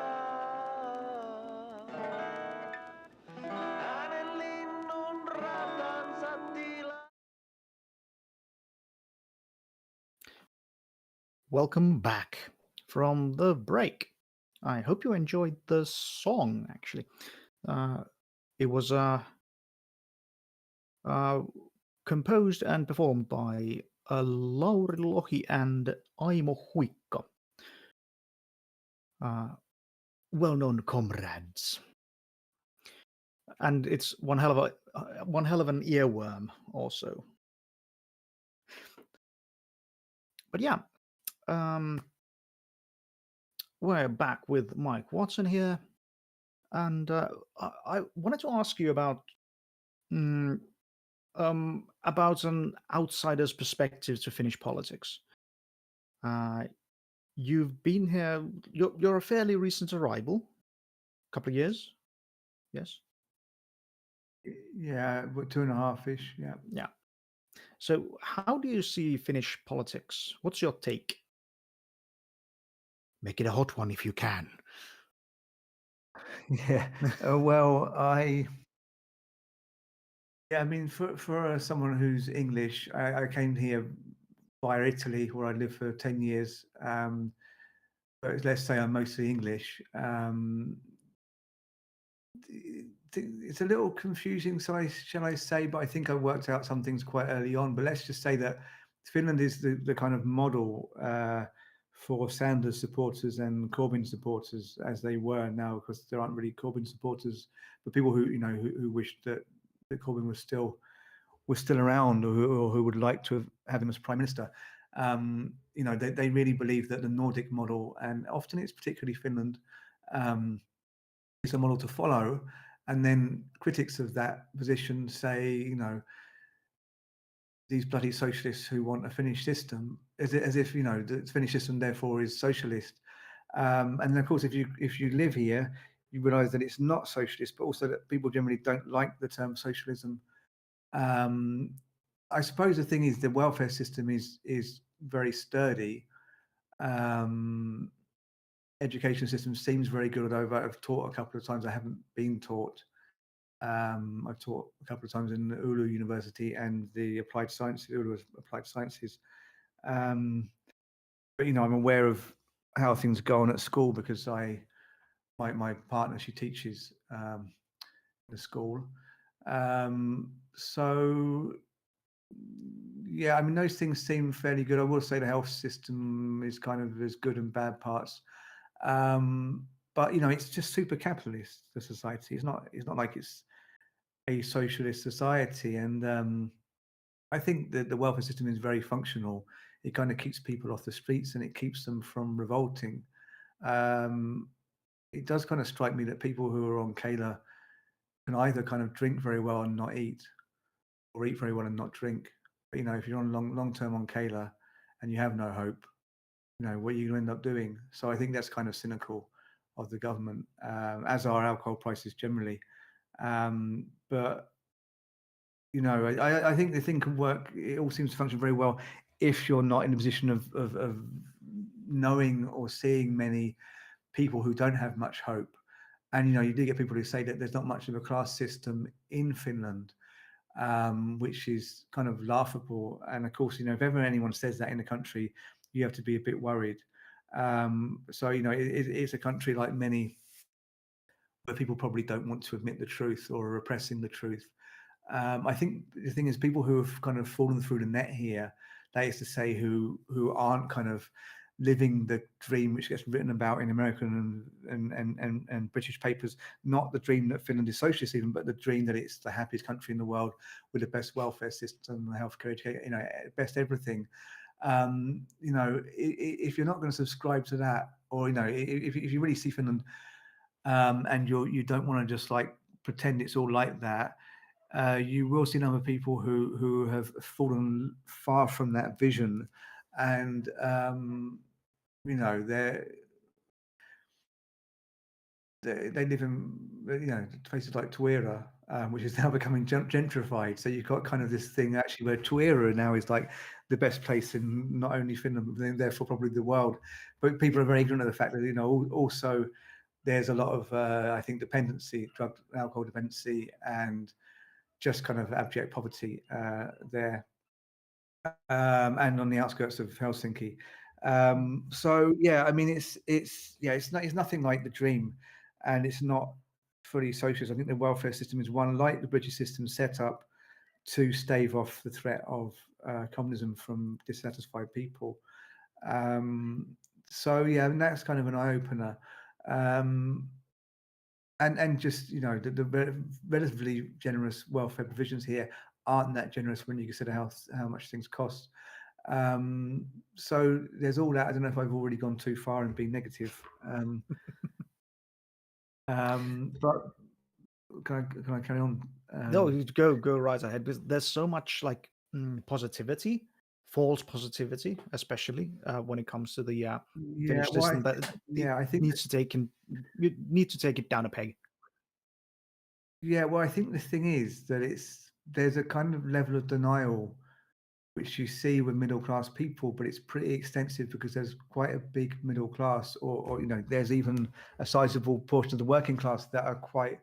Hänen linnun ratansa tila. Welcome back from the break. I hope you enjoyed the song, actually. It was composed and performed by Lauri Lohi and Aimo Huikka, well-known comrades. And it's one hell of an earworm also. But yeah, we're back with Mike Watson here, and I wanted to ask you about an outsider's perspective to Finnish politics. You've been here; you're a fairly recent arrival, couple of years, yes. Yeah, 2.5-ish. Yeah. Yeah. So, how do you see Finnish politics? What's your take? Make it a hot one if you can. Yeah. Well, I mean, for someone who's English, I came here via Italy, where I lived for 10 years. But let's say I'm mostly English. It's a little confusing, shall I say, but I think I worked out some things quite early on. But let's just say that Finland is the kind of model for Sanders supporters and Corbyn supporters, as they were now, because there aren't really Corbyn supporters, but people who who wished that Corbyn was still around, or who would like to have him as prime minister. They really believe that the Nordic model, and often it's particularly Finland, is a model to follow. And then critics of that position say, these bloody socialists who want a Finnish system, as if the Finnish system therefore is socialist. And then of course, if you live here, you realise that it's not socialist, but also that people generally don't like the term socialism. I suppose the thing is the welfare system is very sturdy. Education system seems very good, although I've taught a couple of times. I haven't been taught. I've taught a couple of times in Ulu University and the Applied Sciences, Ulu Applied Sciences. But I'm aware of how things go on at school because my partner, she teaches the school. So yeah, I mean, those things seem fairly good. I will say the health system is kind of as good and bad parts. But it's just super capitalist, the society. It's not like it's a socialist society. And I think that the welfare system is very functional. It kind of keeps people off the streets and it keeps them from revolting. It does kind of strike me that people who are on Kayla can either kind of drink very well and not eat, or eat very well and not drink. But if you're on long term on Kayla and you have no hope, what are you going to end up doing? So I think that's kind of cynical of the government, as are alcohol prices generally. But I think the thing can work. It all seems to function very well if you're not in a position of knowing or seeing many people who don't have much hope. And you do get people who say that there's not much of a class system in Finland, which is kind of laughable. And of course, if ever anyone says that in a country, you have to be a bit worried. So it's a country like many where people probably don't want to admit the truth or are repressing the truth. I think the thing is, people who have kind of fallen through the net here, that is to say, who aren't kind of living the dream which gets written about in American and British papers, not the dream that Finland is socialist even, but the dream that it's the happiest country in the world with the best welfare system, the healthcare, education, best everything. If you're not going to subscribe to that, or if you really see Finland, and you don't want to just like pretend it's all like that, you will see a number of people who have fallen far from that vision, and they live in places like Tuera, which is now becoming gentrified. So you've got kind of this thing actually where Tuera now is like the best place in not only Finland but therefore probably the world. But people are very ignorant of the fact that also there's a lot of I think dependency, drug and alcohol dependency, and just kind of abject poverty there, and on the outskirts of Helsinki. So yeah, I mean, it's nothing like the dream, and it's not fully socialist. I think the welfare system is one like the British system set up to stave off the threat of communism from dissatisfied people. So yeah, and that's kind of an eye opener. And just the relatively generous welfare provisions here aren't that generous when you consider how much things cost. So there's all that. I don't know if I've already gone too far and been negative. But can I carry on? No, you go right ahead, because there's so much like positivity, false positivity, especially when it comes to the Finnish system. But I think you need to take it down a peg. Yeah, well, I think the thing is that there's a kind of level of denial which you see with middle class people, but it's pretty extensive because there's quite a big middle class, or there's even a sizable portion of the working class that are quite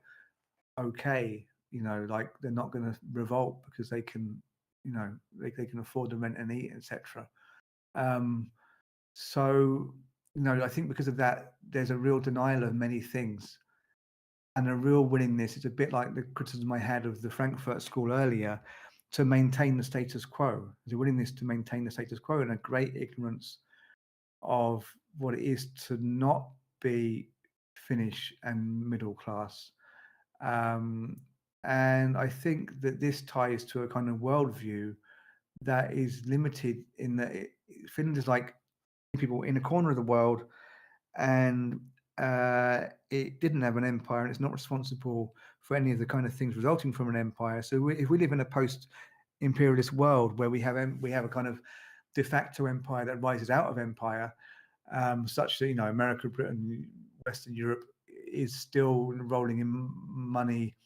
okay. Like they're not going to revolt because they can, they can afford the rent and eat, etc. So I think because of that, there's a real denial of many things. And a real willingness, it's a bit like the criticism I had of the Frankfurt School earlier, to maintain the status quo. There's a willingness to maintain the status quo and a great ignorance of what it is to not be Finnish and middle class. And I think that this ties to a kind of worldview that is limited in that Finland is like people in a corner of the world, and it didn't have an empire, and it's not responsible for any of the kind of things resulting from an empire. So if we live in a post-imperialist world where we have a kind of de facto empire that rises out of empire, such that America, Britain, Western Europe is still rolling in money,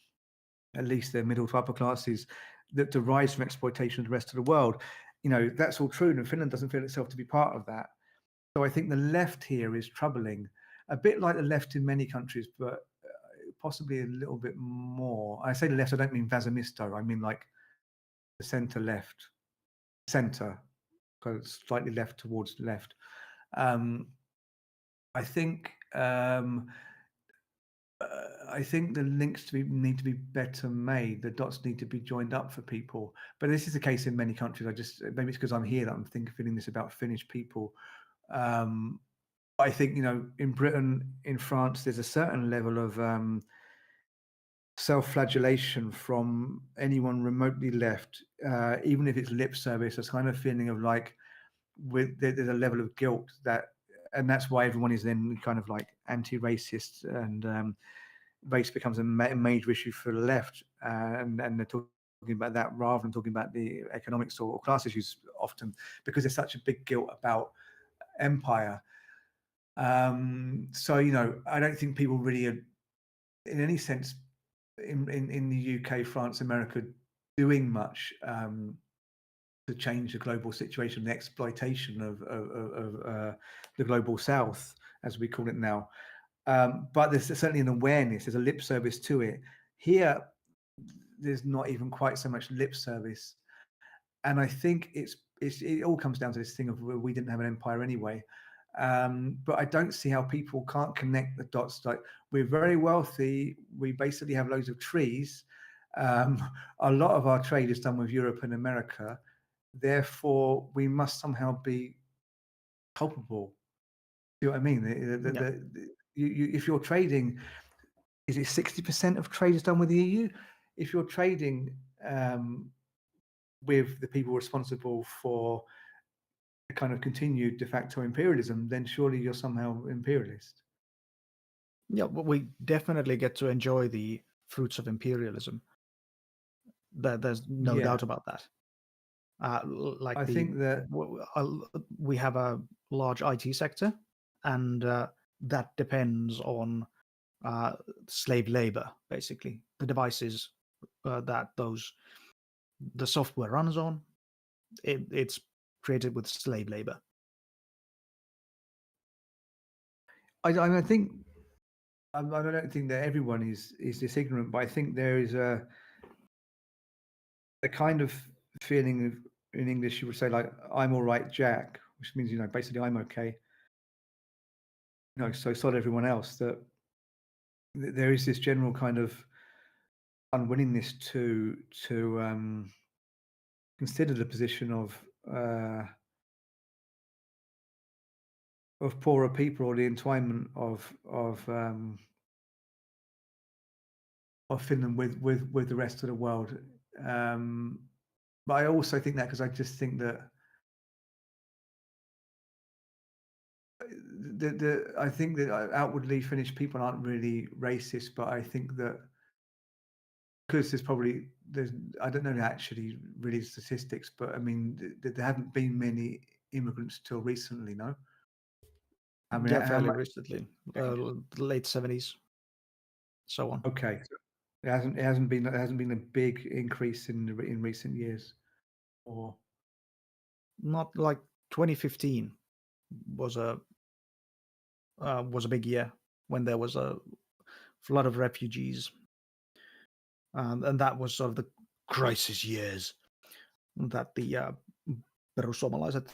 at least their middle to upper classes, that derives from exploitation of the rest of the world. That's all true, and Finland doesn't feel itself to be part of that. So I think the left here is troubling, a bit like the left in many countries, but possibly a little bit more. I say the left, I don't mean Vasamisto, I mean like the centre, kind of slightly left towards the left. I think the links need to be better made. The dots need to be joined up for people. But this is the case in many countries. Maybe it's because I'm here that I'm feeling this about Finnish people. I think in Britain, in France, there's a certain level of self-flagellation from anyone remotely left, even if it's lip service. There's kind of feeling of like there's a level of guilt and that's why everyone is then kind of like anti-racist, and race becomes a major issue for the left, and they're talking about that rather than talking about the economics or class issues often, because there's such a big guilt about empire. So I don't think people really are, in any sense, in the UK, France, America, doing much to change the global situation, the exploitation of the global South, as we call it now. But there's certainly an awareness, there's a lip service to it. Here, there's not even quite so much lip service. And I think it all comes down to this thing of we didn't have an empire anyway. But I don't see how people can't connect the dots. Like, we're very wealthy, we basically have loads of trees. A lot of our trade is done with Europe and America. Therefore, we must somehow be culpable. You know what I mean? If you're trading, is it 60% of trade is done with the EU? If you're trading with the people responsible for a kind of continued de facto imperialism, then surely you're somehow imperialist. Yeah, well, we definitely get to enjoy the fruits of imperialism. There's no doubt about that. I think that we have a large IT sector, and that depends on slave labor, basically. The devices that the software runs on, it's created with slave labor. I don't think that everyone is this ignorant, but I think there is a kind of feeling of, in English you would say, like, I'm all right, Jack, which means basically I'm okay. So everyone else, that there is this general kind of unwillingness to consider the position of poorer people, or the entwinement of Finland with the rest of the world. But I also think that because I just think that I think that outwardly Finnish people aren't really racist, but I think that because I don't know actually really statistics, but I mean there haven't been many immigrants till recently, no? I mean, yeah, fairly recently, late 70s, so on. Okay, so it hasn't been a big increase in recent years, or Not like 2015 was a big year when there was a flood of refugees, and that was sort of the crisis years that the perussuomalaiset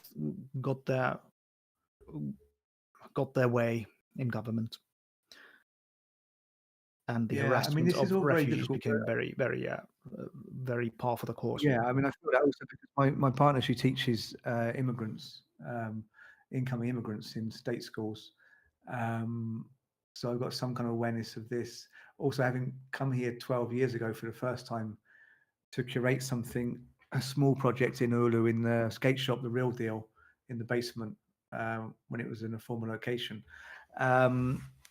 got their way in government, and the harassment of refugees became very, very, very par for the course. Yeah, I mean, I feel that also because my partner, she teaches immigrants, incoming immigrants in state schools. So I've got some kind of awareness of this. Also, having come here 12 years ago for the first time to curate something, a small project in Oulu, in the skate shop, The Real Deal, in the basement, when it was in a former location.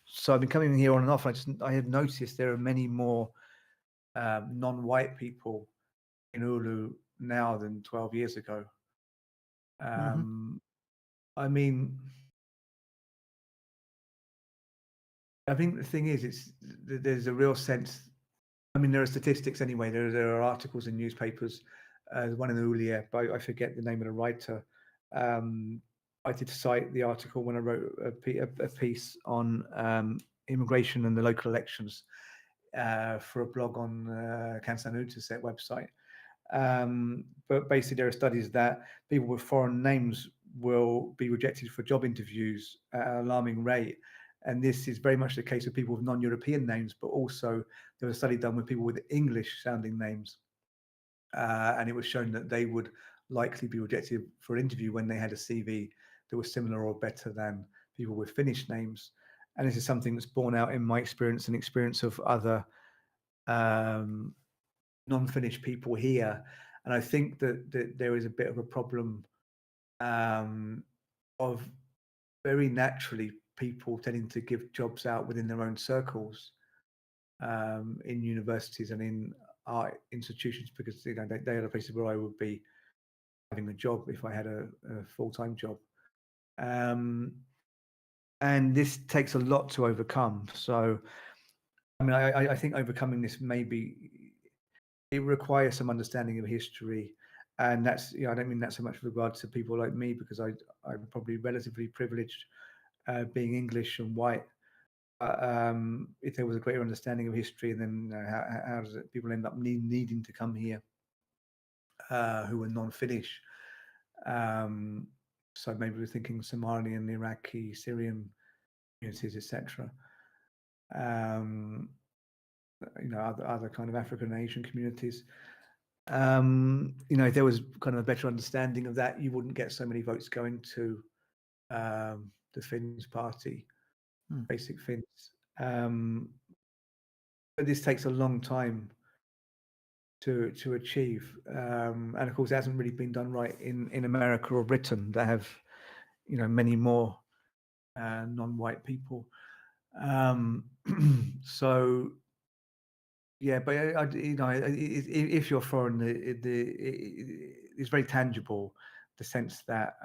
So I've been coming here on and off. I have noticed there are many more non-white people in Oulu now than 12 years ago. I mean, I think the thing is, there's a real sense I mean, there are statistics anyway. There are articles in newspapers. One in the Ulia, but I forget the name of the writer. I did cite the article when I wrote a piece on immigration and the local elections for a blog on Kansanutis's website. But basically, there are studies that people with foreign names will be rejected for job interviews at an alarming rate. And this is very much the case with people with non-European names, but also there was a study done with people with English-sounding names. And it was shown that they would likely be rejected for an interview when they had a CV that was similar or better than people with Finnish names. And this is something that's borne out in my experience and experience of other non-Finnish people here. And I think that there is a bit of a problem of very naturally people tending to give jobs out within their own circles in universities and in art institutions, because they are the places where I would be having a job if I had a full-time job. And this takes a lot to overcome. So, I mean, I think overcoming this it requires some understanding of history. And that's, I don't mean that so much with regard to people like me, because I'm probably relatively privileged being English and white. If there was a greater understanding of history, and then how does it, people end up needing to come here who are non-Finnish? So maybe we're thinking Somalian, Iraqi, Syrian communities, etc. Other kind of African and Asian communities. If there was kind of a better understanding of that, you wouldn't get so many votes going to the Finns party, Basic Finns. But this takes a long time to achieve, and of course, it hasn't really been done right in America or Britain, that have many more non-white people. So yeah, but if you're foreign, it's very tangible, the sense that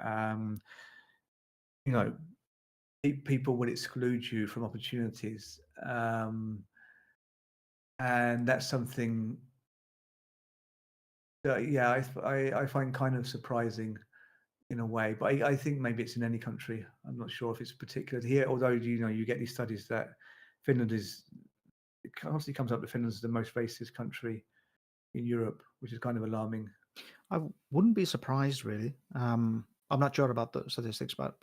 people will exclude you from opportunities, and that's something that I find kind of surprising in a way. But I think maybe it's in any country. I'm not sure if it's particular here, although you get these studies that Finland it constantly comes up that Finland is the most racist country in Europe, which is kind of alarming. I wouldn't be surprised, really. I'm not sure about the statistics, but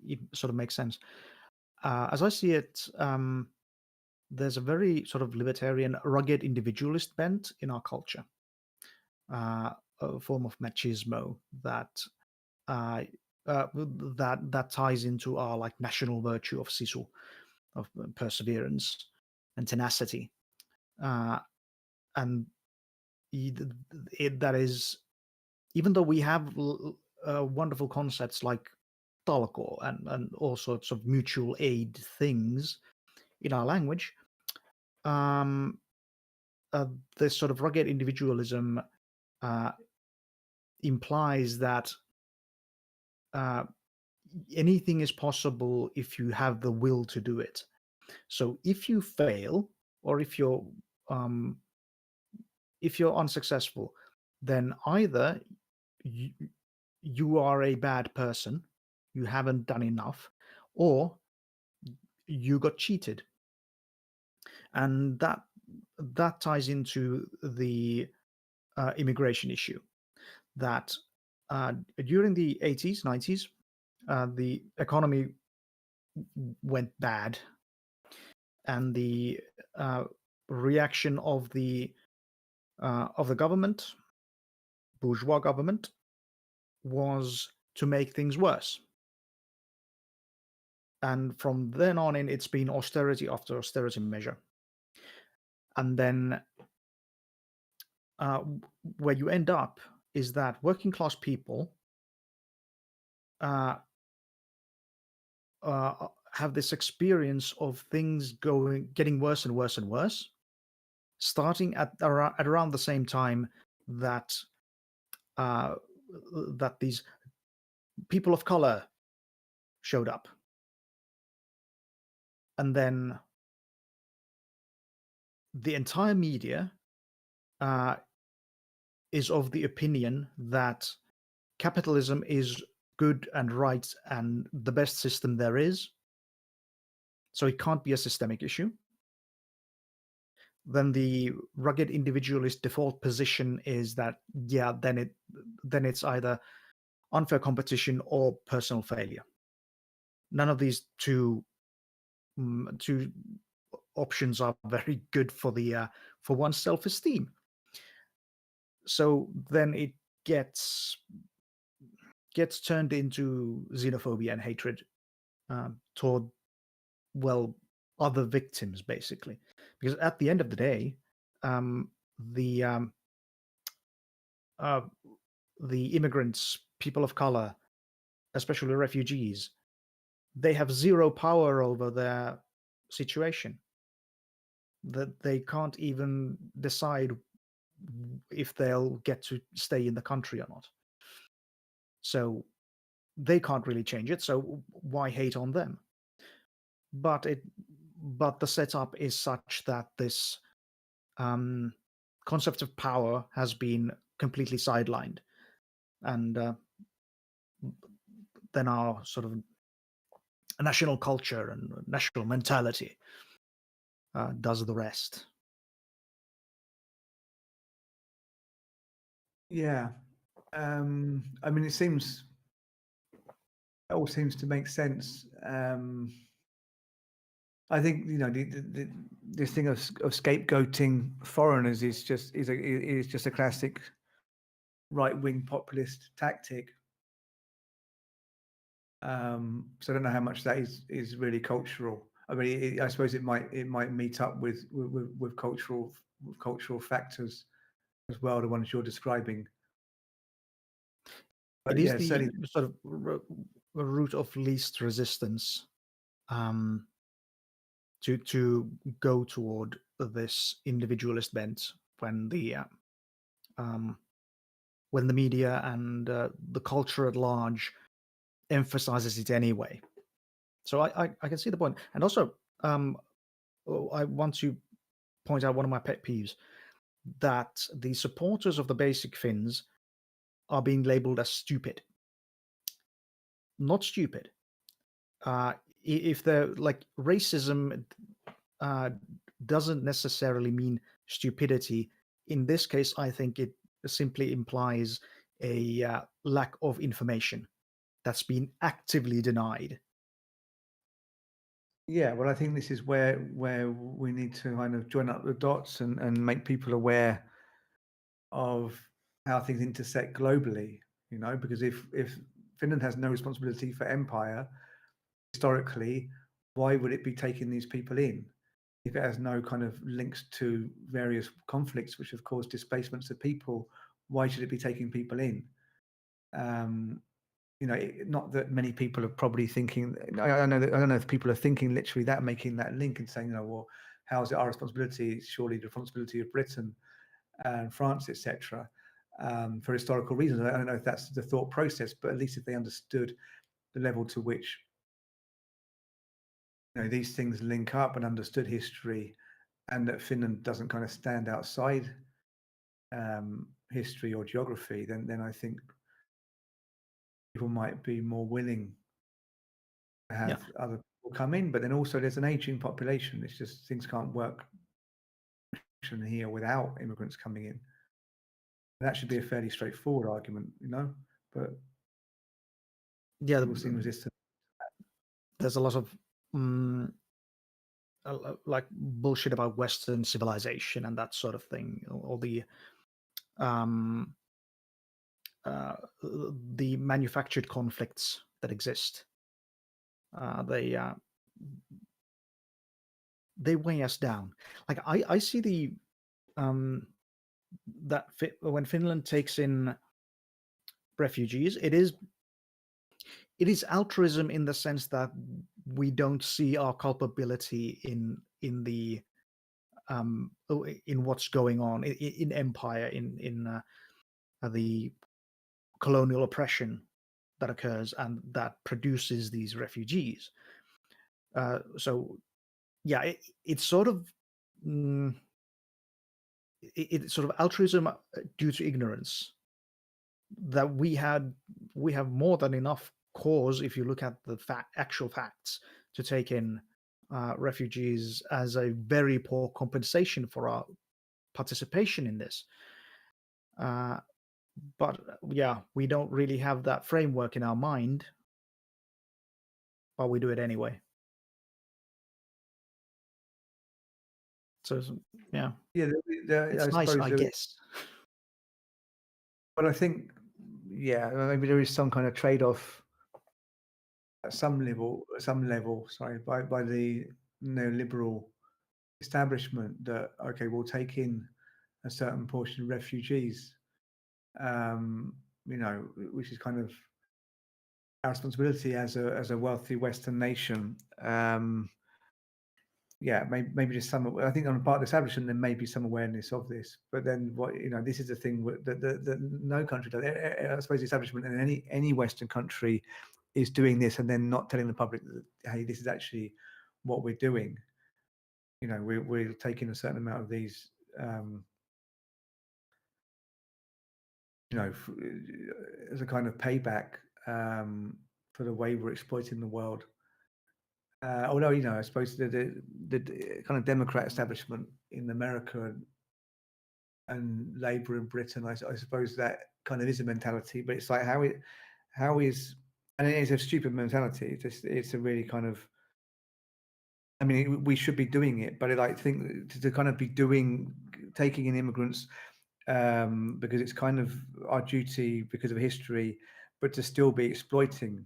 it sort of makes sense. As I see it, there's a very sort of libertarian, rugged individualist bent in our culture, a form of machismo that ties into our like national virtue of sisu, of perseverance and tenacity, and that is, even though we have wonderful concepts like talko and all sorts of mutual aid things in our language, this sort of rugged individualism implies that anything is possible if you have the will to do it. So if you fail, or if you're unsuccessful, then either you are a bad person, you haven't done enough, or you got cheated. And that ties into the immigration issue, that during the 80s, 90s, the economy went bad, and the reaction of the government, bourgeois government, was to make things worse. And from then on in, it's been austerity after austerity measure. And then where you end up is that working class people have this experience of things getting worse and worse and worse, starting at around the same time that these people of color showed up. And then the entire media is of the opinion that capitalism is good and right and the best system there is, so it can't be a systemic issue, then the rugged individualist default position is that, yeah, then it's either unfair competition or personal failure. None of these two options are very good for one's self-esteem. So then it gets turned into xenophobia and hatred toward, well, other victims, basically. Because at the end of the day, the immigrants, people of color, especially refugees, they have zero power over their situation. That they can't even decide if they'll get to stay in the country or not. So they can't really change it. So why hate on them? But the setup is such that this concept of power has been completely sidelined, and then our sort of national culture and national mentality does the rest. Yeah. I mean, it all seems to make sense. I think, you know, this thing of scapegoating foreigners is just a classic right-wing populist tactic. So I don't know how much that is really cultural. I mean, I suppose it might meet up with cultural factors as well, the ones you're describing. But It is yeah, the certainly, sort of route of least resistance to go toward this individualist bent when the media and the culture at large emphasizes it anyway. So I can see the point. And also, I want to point out one of my pet peeves, that the supporters of the basic Finns are being labeled as stupid. Not stupid. If they're like, racism doesn't necessarily mean stupidity. In this case, I think it simply implies a lack of information that's been actively denied. yeah. Well, I think this is where we need to kind of join up the dots and make people aware of how things intersect globally. You know, because if Finland has no responsibility for empire historically, why would it be taking these people in? If it has no kind of links to various conflicts which have caused displacements of people, why should it be taking people in? You know, not that many people are probably thinking. I don't know if people are thinking literally that, making that link and saying, you know, well, how is it our responsibility? It's surely the responsibility of Britain and France, etc., for historical reasons. I don't know if that's the thought process, but at least if they understood the level to which, you know, these things link up and understood history, and that Finland doesn't kind of stand outside history or geography, then I think people might be more willing to have other people come in. But then also there's an aging population. It's just things can't work here without immigrants coming in. That should be a fairly straightforward argument, you know, but Yeah, people seem resistant. there's a lot of like bullshit about Western civilization and that sort of thing, or the manufactured conflicts that exist. They weigh us down. Like I see the when Finland takes in refugees, it is altruism in the sense that we don't see our culpability in the in what's going on in empire, in the colonial oppression that occurs and that produces these refugees. So yeah, it's sort of it's sort of altruism due to ignorance, that we have more than enough cause, if you look at the actual facts, to take in refugees as a very poor compensation for our participation in this. But yeah, we don't really have that framework in our mind, but we do it anyway. So yeah, Yeah, it's I nice, suppose I there is, guess. but I think, yeah, maybe there is some kind of trade-off at some level, sorry, by the neoliberal establishment that, okay, we'll take in a certain portion of refugees, which is kind of our responsibility as a wealthy Western nation. Yeah, maybe just some. I think on the part of the establishment there may be some awareness of this, but then this is the thing that no country does. I suppose the establishment in any Western country is doing this and then not telling the public that, hey, this is actually what we're doing. We're taking a certain amount of these. As a kind of payback for the way we're exploiting the world. Although, I suppose the kind of Democrat establishment in America and Labour in Britain, I suppose that kind of is a mentality, but it's like how is, and it is a stupid mentality. It's a really kind of, I mean, we should be doing it, but I think to kind of be taking in immigrants because it's kind of our duty because of history, but to still be exploiting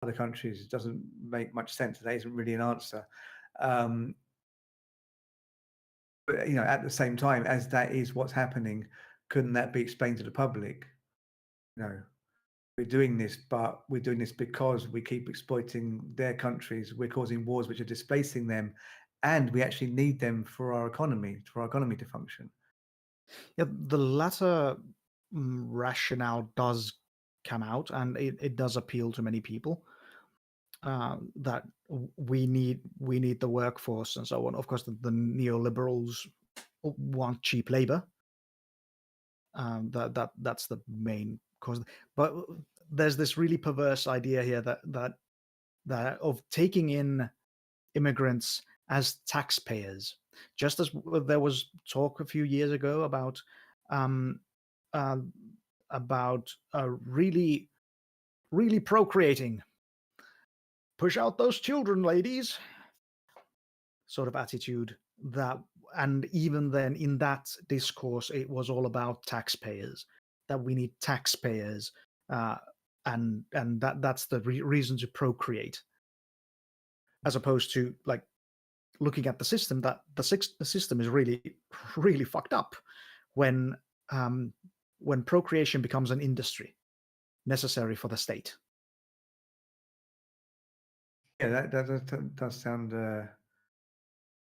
other countries doesn't make much sense. That isn't really an answer. But at the same time, as that is what's happening, couldn't that be explained to the public? We're doing this, but we're doing this because we keep exploiting their countries. We're causing wars which are displacing them, and we actually need them for our economy to function. Yeah, the latter rationale does come out, and it does appeal to many people. That we need the workforce and so on. Of course, the neoliberals want cheap labor. That's the main cause. But there's this really perverse idea here that of taking in immigrants as taxpayers, just as there was talk a few years ago about really procreating. Push out those children, ladies. Sort of attitude that, and even then in that discourse, it was all about taxpayers, that we need taxpayers, and that's the reason to procreate, as opposed to like looking at the system, that the system is really fucked up when procreation becomes an industry necessary for the state. Yeah, that does sound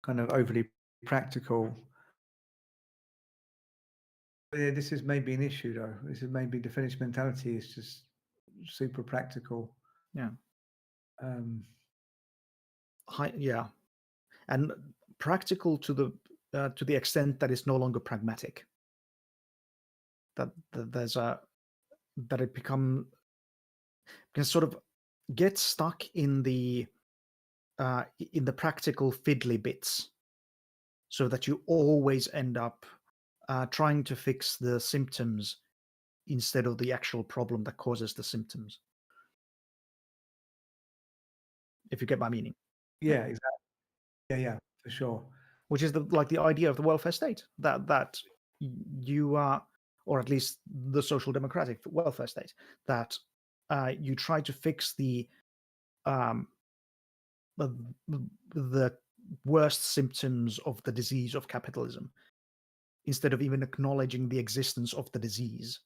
kind of overly practical. But yeah, this is maybe an issue, though. This is maybe the Finnish mentality is just super practical. Yeah. Yeah, and practical to the extent that it's no longer pragmatic. That it can sort of get stuck in the practical fiddly bits, so that you always end up trying to fix the symptoms instead of the actual problem that causes the symptoms. If you get my meaning. Yeah, exactly. Yeah, for sure. Which is the idea of the welfare state, that you are, or at least the social democratic welfare state, that you try to fix the worst symptoms of the disease of capitalism, instead of even acknowledging the existence of the disease.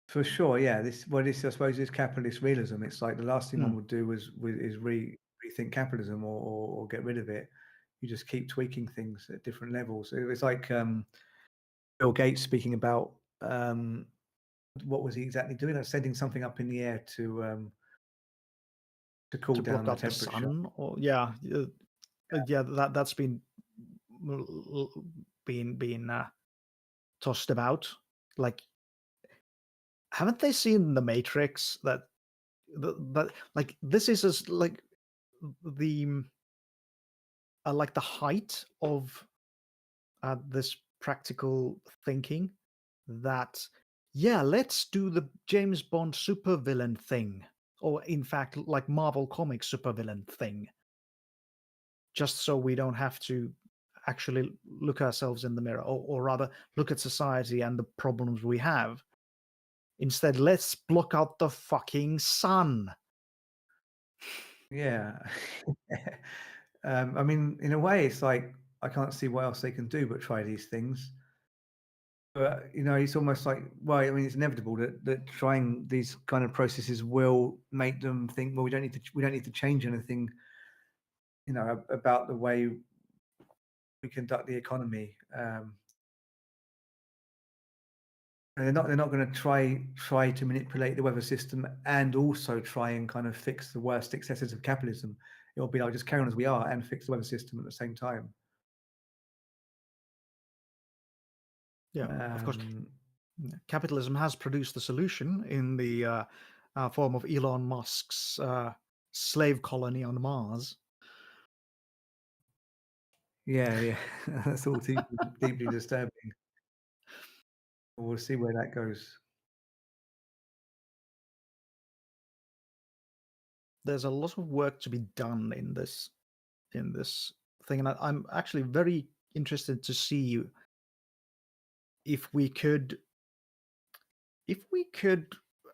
For sure, yeah. This I suppose is capitalist realism. It's like the last thing one would do is rethink capitalism or get rid of it. You just keep tweaking things at different levels. It's like Bill Gates speaking about what was he exactly doing? Like sending something up in the air to cool down the block out the temperature. sun, or yeah, yeah, that's been tossed about. Like, haven't they seen The Matrix? That like this is as like the like the height of this practical thinking. That yeah, let's do the James Bond supervillain thing, or in fact, like Marvel Comics supervillain thing, just so we don't have to actually look ourselves in the mirror, or rather look at society and the problems we have. Instead, let's block out the fucking sun. Yeah. I mean, in a way, it's like I can't see what else they can do but try these things. But it's almost like, well, I mean, it's inevitable that trying these kind of processes will make them think, well, we don't need to change anything, about the way we conduct the economy. And they're not going to try to manipulate the weather system and also try and kind of fix the worst excesses of capitalism. It'll be like just carry on as we are and fix the weather system at the same time. Yeah, of course. Capitalism has produced the solution in the form of Elon Musk's slave colony on Mars. Yeah. That's all deeply disturbing. We'll see where that goes. There's a lot of work to be done in this thing, and I'm actually very interested to see if we could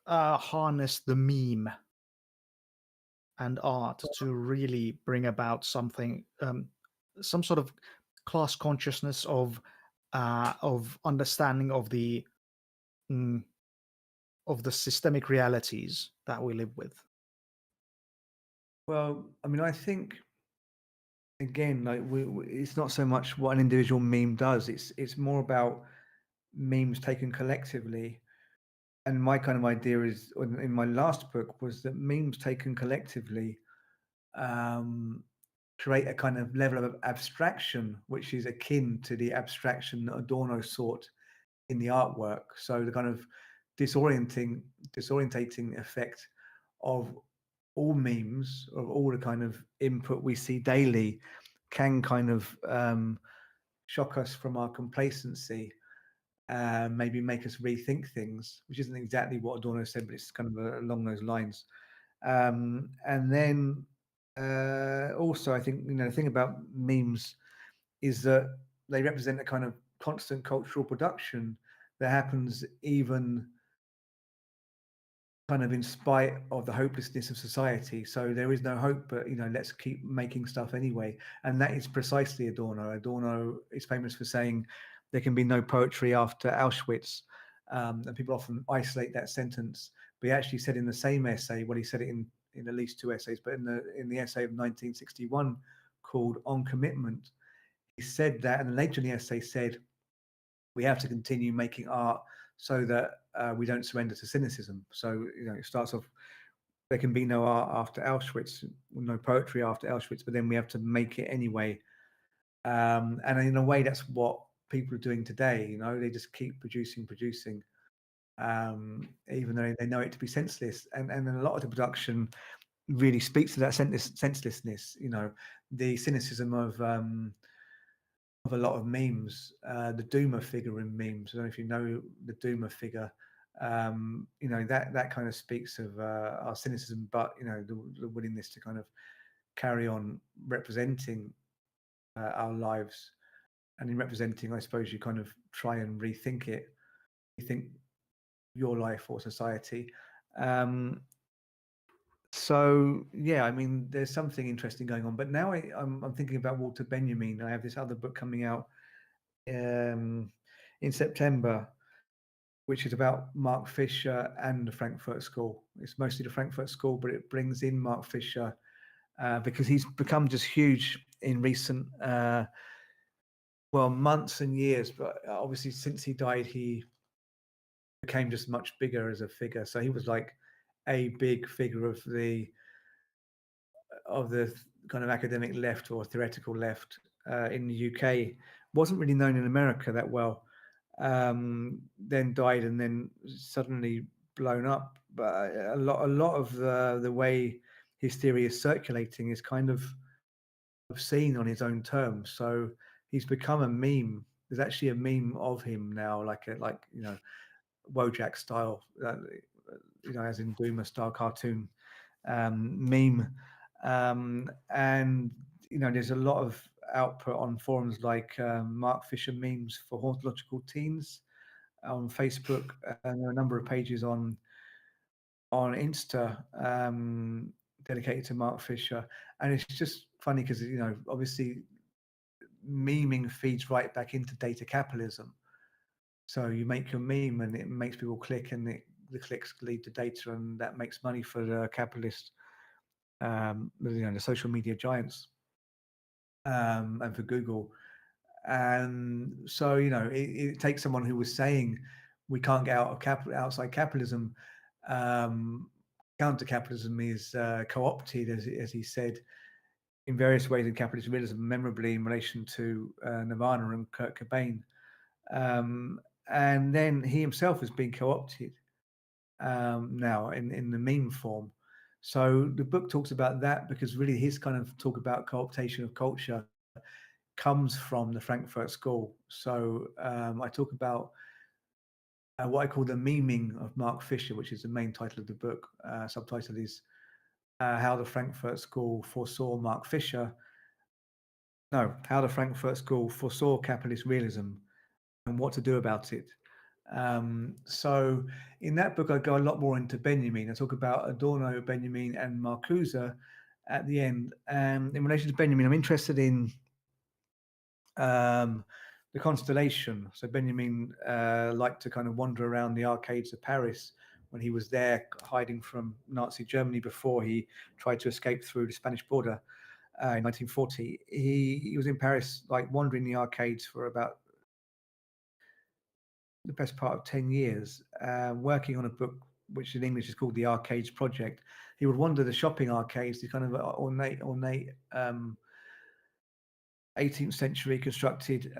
harness the meme and art to really bring about something, some sort of class consciousness of understanding of the systemic realities that we live with. Well, I mean, I think again, like it's not so much what an individual meme does. It's more about memes taken collectively. And my kind of idea is, in my last book, was that memes taken collectively create a kind of level of abstraction, which is akin to the abstraction that Adorno sought in the artwork. So the kind of disorientating effect of all memes, of all the kind of input we see daily, can kind of shock us from our complacency, maybe make us rethink things, which isn't exactly what Adorno said, but it's kind of along those lines. And then also, I think the thing about memes is that they represent a kind of constant cultural production that happens even kind of in spite of the hopelessness of society. So there is no hope, but let's keep making stuff anyway. And that is precisely Adorno. Adorno is famous for saying there can be no poetry after Auschwitz, and people often isolate that sentence. But he actually said in the same essay, well, he said it in at least two essays, but in the essay of 1961 called On Commitment, he said that, and later in the essay said, we have to continue making art so that we don't surrender to cynicism. So it starts off, there can be no art after Auschwitz, no poetry after Auschwitz, but then we have to make it anyway. And in a way, that's what people are doing today. They just keep producing, even though they know it to be senseless. And a lot of the production really speaks to that senselessness. The cynicism of a lot of memes, the doomer figure in memes. I don't know if you know the doomer figure. That kind of speaks of our cynicism, but the willingness to kind of carry on representing our lives, and in representing, I suppose you kind of try and rethink it, rethink your life or society. So yeah, I mean, there's something interesting going on. But now I'm thinking about Walter Benjamin. I have this other book coming out in September, which is about Mark Fisher and the Frankfurt School. It's mostly the Frankfurt School, but it brings in Mark Fisher because he's become just huge in recent, months and years. But obviously, since he died, he became just much bigger as a figure. So he was like a big figure of kind of academic left or theoretical left in the UK. Wasn't really known in America that well. Then died and then suddenly blown up. But a lot of the way his theory is circulating is kind of seen on his own terms. So he's become a meme. There's actually a meme of him now, like Wojak style, as in Doomer style cartoon meme. And there's a lot of output on forums like Mark Fisher memes for hauntological teens on Facebook, and there are a number of pages on Insta dedicated to Mark Fisher, and it's just funny because obviously meming feeds right back into data capitalism. So you make your meme and it makes people click, and the clicks lead to data, and that makes money for the capitalist, the social media giants, and for Google. And so it takes someone who was saying we can't get out of outside capitalism. Counter capitalism is co-opted, as he said, in various ways in capitalist realism, memorably in relation to Nirvana and Kurt Cobain. And then he himself has been co-opted now in the meme form. So the book talks about that, because really his kind of talk about co-optation of culture comes from the Frankfurt School. So I talk about what I call the meming of Mark Fisher, which is the main title of the book. Subtitle is How the Frankfurt School Foresaw Mark Fisher. No, How the Frankfurt School Foresaw Capitalist Realism and What to Do About It. So in that book, I go a lot more into Benjamin. I talk about Adorno, Benjamin, and Marcuse at the end. In relation to Benjamin, I'm interested in the constellation. So Benjamin liked to kind of wander around the arcades of Paris when he was there, hiding from Nazi Germany before he tried to escape through the Spanish border in 1940. He was in Paris, like wandering the arcades for about the best part of 10 years, working on a book which in English is called The Arcades Project. He would wander the shopping arcades, the kind of ornate 18th century constructed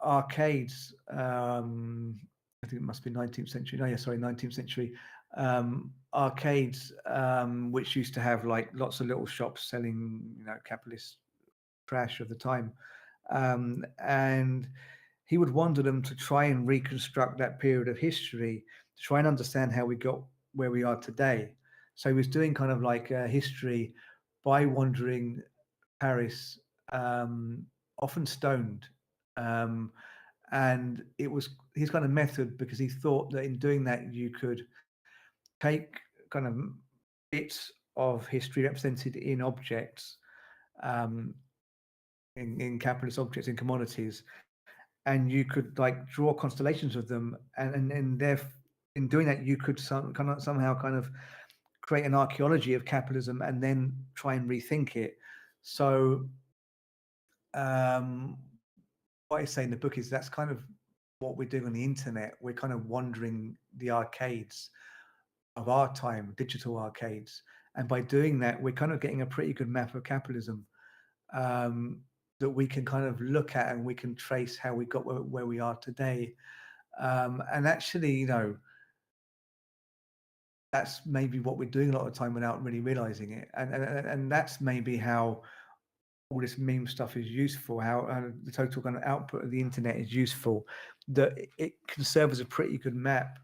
arcades. I think it must be 19th century. No, yeah, sorry, 19th century arcades, which used to have like lots of little shops selling, capitalist trash of the time. And he would wander them to try and reconstruct that period of history, to try and understand how we got where we are today. So he was doing kind of like history by wandering Paris, often stoned. And it was his kind of method, because he thought that in doing that, you could take kind of bits of history represented in objects, in capitalist objects, in commodities, and you could like draw constellations of them, and therefore in doing that you could somehow kind of create an archaeology of capitalism and then try and rethink it. So what I say in the book is that's kind of what we're doing on the internet. We're kind of wandering the arcades of our time, digital arcades, and by doing that we're kind of getting a pretty good map of capitalism that we can kind of look at, and we can trace how we got where we are today. And actually, that's maybe what we're doing a lot of the time without really realizing it. And that's maybe how all this meme stuff is useful, how the total kind of output of the internet is useful, that it can serve as a pretty good map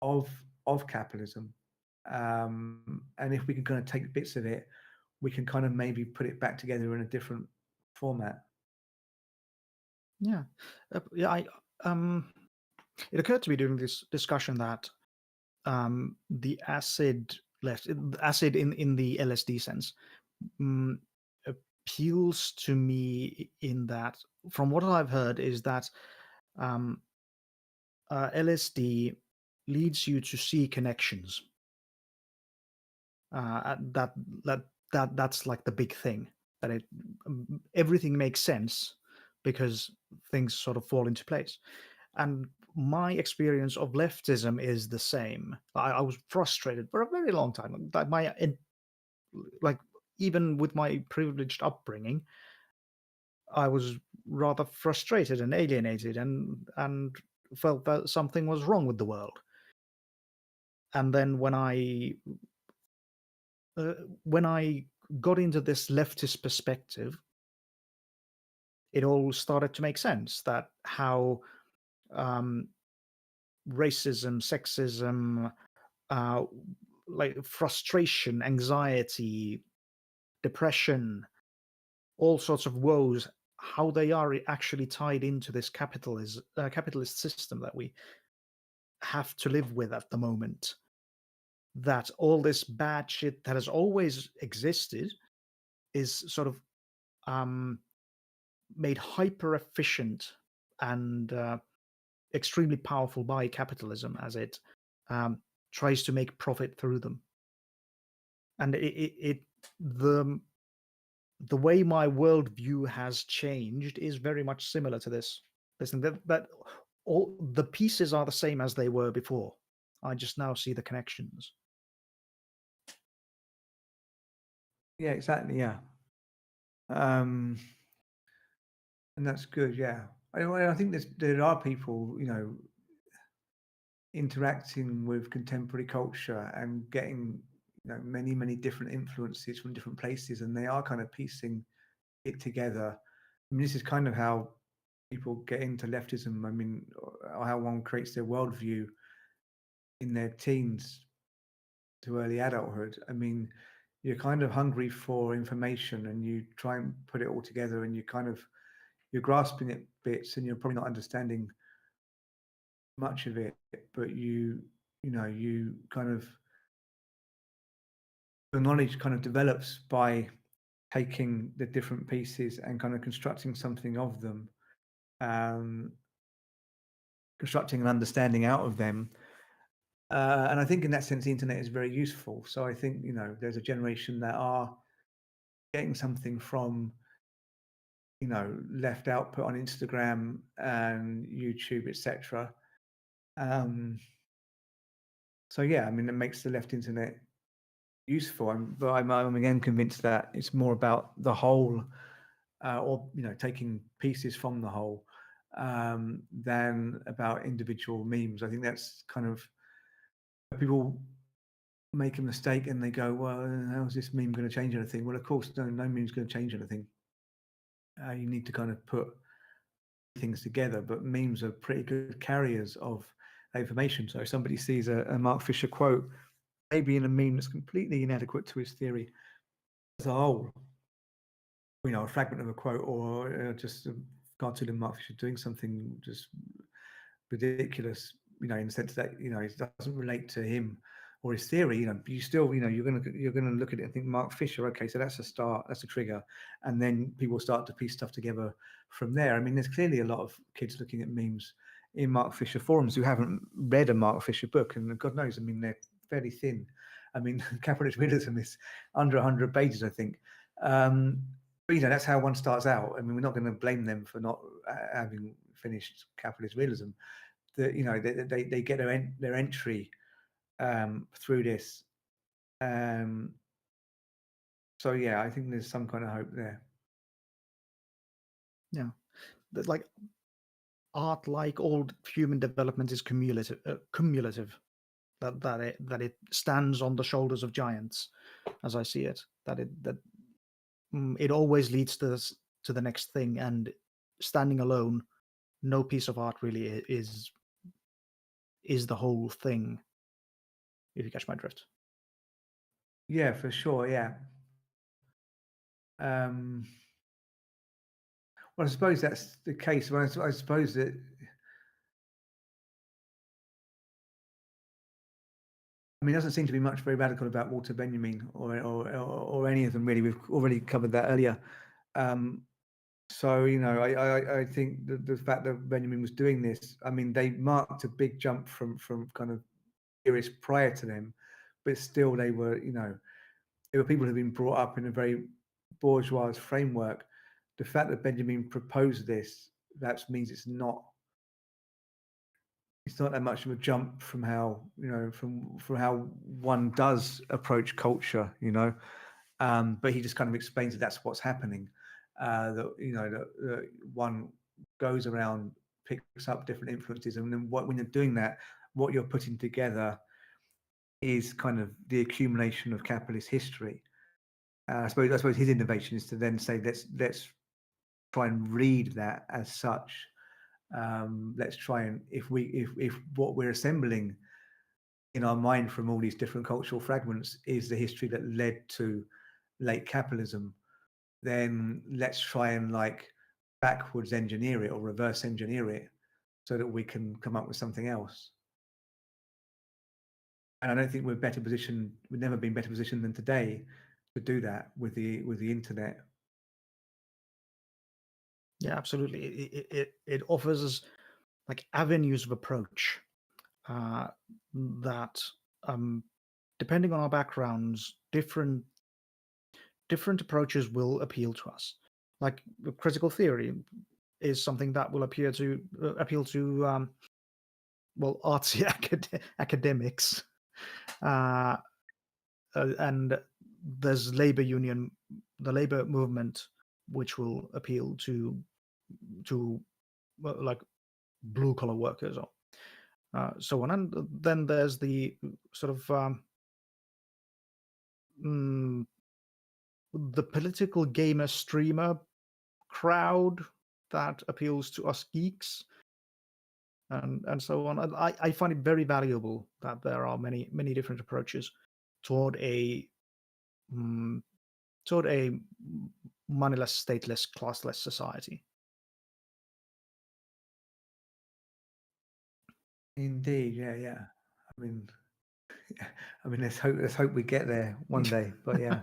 of capitalism. And if we can kind of take bits of it, we can kind of maybe put it back together in a different format. Yeah, yeah. It occurred to me during this discussion that the acid in the LSD sense appeals to me in that, from what I've heard, is that LSD leads you to see connections. That's like the big thing, that everything makes sense because things sort of fall into place. And my experience of leftism is the same. I was frustrated for a very long time. like even with my privileged upbringing, I was rather frustrated and alienated, and felt that something was wrong with the world. And then when I got into this leftist perspective, it all started to make sense, that how um, racism, sexism, uh, like frustration, anxiety, depression, all sorts of woes, how they are actually tied into this capitalist system that we have to live with at the moment. That all this bad shit that has always existed is sort of um, made hyper efficient and extremely powerful by capitalism, as it um, tries to make profit through them. And the way my worldview has changed is very much similar to this. Listen, that all the pieces are the same as they were before. I just now see the connections. Yeah, exactly. Yeah. And that's good. Yeah. I think there are people, interacting with contemporary culture and getting, many different influences from different places, and they are kind of piecing it together. I mean, this is kind of how people get into leftism. I mean, or how one creates their worldview in their teens to early adulthood. I mean, you're kind of hungry for information, and you try and put it all together, and you're grasping at bits, and you're probably not understanding much of it, but you kind of, the knowledge kind of develops by taking the different pieces and kind of constructing something of them, um, constructing an understanding out of them. And I think in that sense, the internet is very useful. So I think, there's a generation that are getting something from, left output on Instagram and YouTube, etc. So yeah, I mean, it makes the left internet useful. But I'm again convinced that it's more about the whole, or taking pieces from the whole, than about individual memes. I think that's kind of, people make a mistake and they go, well, how's this meme going to change anything? Well, of course, no meme's going to change anything. You need to kind of put things together, but memes are pretty good carriers of information. So if somebody sees a Mark Fisher quote, maybe in a meme that's completely inadequate to his theory as a whole, a fragment of a quote, or just a cartoon of Mark Fisher doing something just ridiculous, in the sense that it doesn't relate to him or his theory. You still, you're gonna look at it and think Mark Fisher. Okay, so that's a start, that's a trigger, and then people start to piece stuff together from there. I mean, there's clearly a lot of kids looking at memes in Mark Fisher forums who haven't read a Mark Fisher book, and God knows, I mean, they're fairly thin. I mean, capitalist realism is under 100 pages, I think. But that's how one starts out. I mean, we're not going to blame them for not having finished capitalist realism. That they get their entry through this. So yeah, I think there's some kind of hope there. Yeah, like art, like all human development, is cumulative. That it stands on the shoulders of giants, as I see it. That it always leads to the next thing, and standing alone, no piece of art really is the whole thing. If you catch my drift. Yeah, for sure. Yeah. Well, I suppose that's the case. Well, I suppose that. I mean, it doesn't seem to be much very radical about Walter Benjamin or any of them really. We've already covered that earlier. So I think the fact that Benjamin was doing this, I mean, they marked a big jump from kind of theorists prior to them, but still they were people who've been brought up in a very bourgeois framework. The fact that Benjamin proposed this, that means it's not that much of a jump from how from how one does approach culture. But he just kind of explains that that's what's happening. That that one goes around, picks up different influences, and then when you're doing that, what you're putting together is kind of the accumulation of capitalist history. I suppose his innovation is to then say let's try and read that as such. Let's try and if what we're assembling in our mind from all these different cultural fragments is the history that led to late capitalism, then let's try and backwards engineer it or reverse engineer it so that we can come up with something else. And I don't think we've never been better positioned than today to do that with the internet. Yeah, absolutely. It offers us avenues of approach that, depending on our backgrounds, different approaches will appeal to us. Like critical theory is something that will appeal to artsy academics, and there's the labor movement, which will appeal to blue collar workers or so on. And then there's the sort of the political gamer streamer crowd that appeals to us geeks, and so on. And I find it very valuable that there are many different approaches toward a moneyless, stateless, classless society. Indeed, yeah. I mean, let's hope we get there one day. But yeah.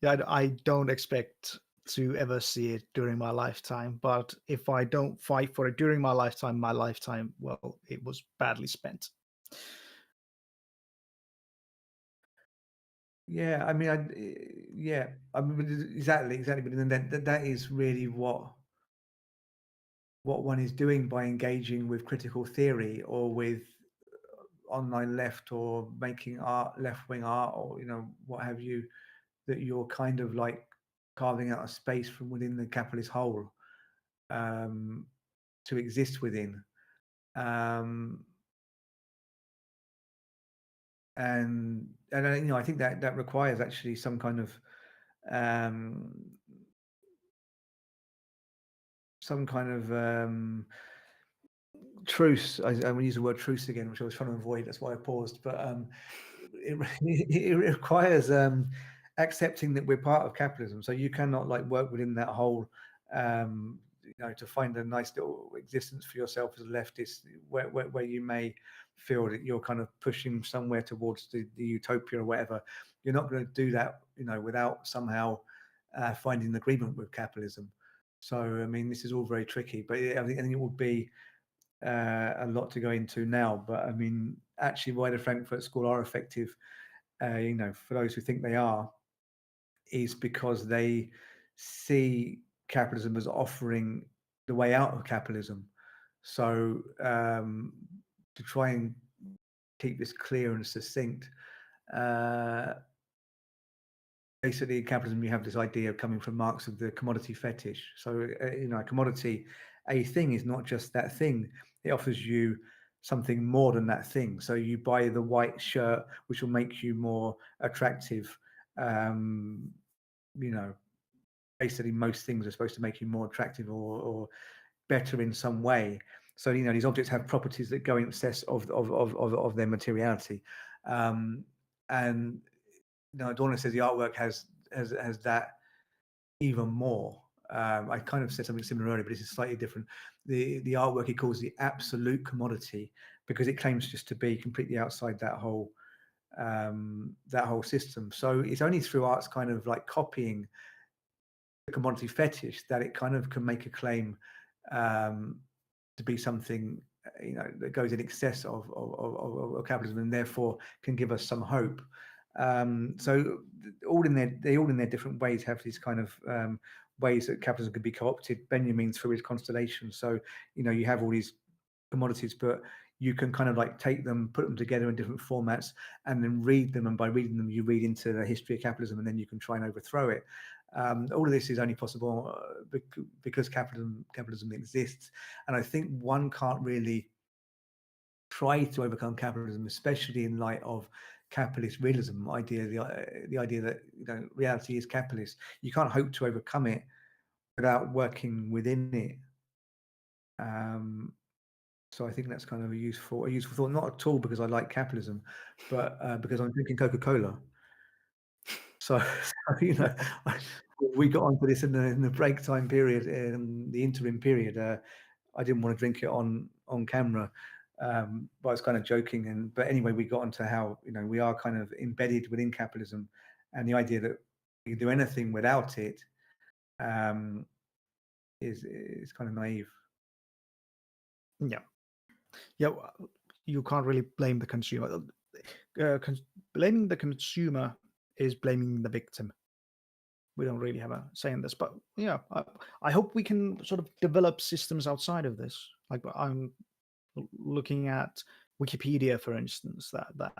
Yeah, I don't expect to ever see it during my lifetime. But if I don't fight for it during my lifetime, well, it was badly spent. Yeah, I mean, exactly. But then that is really what one is doing by engaging with critical theory or with online left or making art, left-wing art, or what have you. That you're kind of carving out a space from within the capitalist whole to exist within. And I think that requires actually some kind of truce. I'm going to use the word truce again, which I was trying to avoid. That's why I paused. But it requires accepting that we're part of capitalism. So you cannot work within that whole, to find a nice little existence for yourself as a leftist, where you may feel that you're kind of pushing somewhere towards the utopia or whatever. You're not going to do that, without somehow finding an agreement with capitalism. So I mean, this is all very tricky, but I think it would be a lot to go into now. But I mean, actually, why the Frankfurt School are effective, for those who think they are, is because they see capitalism as offering the way out of capitalism. So to try and keep this clear and succinct, basically in capitalism, you have this idea coming from Marx of the commodity fetish. So a commodity, a thing is not just that thing. It offers you something more than that thing. So you buy the white shirt, which will make you more attractive. Basically most things are supposed to make you more attractive or better in some way. So these objects have properties that go in excess of their materiality. And Adorno says the artwork has that even more. I kind of said something similar earlier, but this is slightly different. The artwork he calls the absolute commodity because it claims just to be completely outside that whole system. So it's only through art's kind of copying the commodity fetish that it kind of can make a claim to be something that goes in excess of capitalism and therefore can give us some hope. So all in their different ways have these kind of ways that capitalism could be co-opted. Benjamin through his constellation. So you have all these commodities, but you can kind of like take them, put them together in different formats, and then read them. And by reading them, you read into the history of capitalism, and then you can try and overthrow it. All of this is only possible because capitalism exists. And I think one can't really try to overcome capitalism, especially in light of capitalist realism the idea that reality is capitalist. You can't hope to overcome it without working within it. So I think that's kind of a useful thought, not at all because I like capitalism, but because I'm drinking Coca-Cola. So we got onto this in the break time period, in the interim period. I didn't want to drink it on camera, but I was kind of joking. But anyway, we got onto how we are kind of embedded within capitalism, and the idea that we can do anything without it is kind of naive. Yeah, you can't really blame the consumer. Blaming the consumer is blaming the victim. We don't really have a say in this, but yeah, I hope we can sort of develop systems outside of this. Like I'm looking at Wikipedia, for instance, that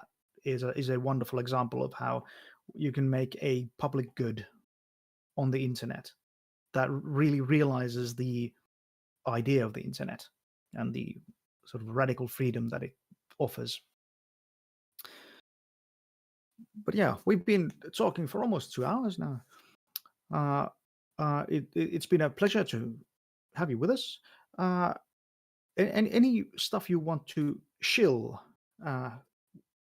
is a wonderful example of how you can make a public good on the internet that really realizes the idea of the internet and the sort of radical freedom that it offers. But yeah, we've been talking for almost 2 hours now. It's been a pleasure to have you with us. Any stuff you want to shill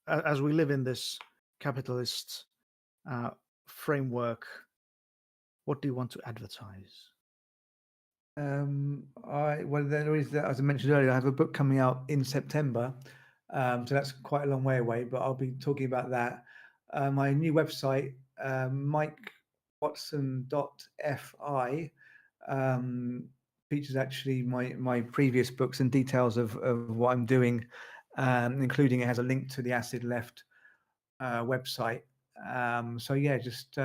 as we live in this capitalist framework? What do you want to advertise? Well, there is, as I mentioned earlier, I have a book coming out in September, so that's quite a long way away. But I'll be talking about that. My new website, mikewatson.fi, features actually my previous books and details of what I'm doing, including it has a link to the Acid Left website. So yeah, just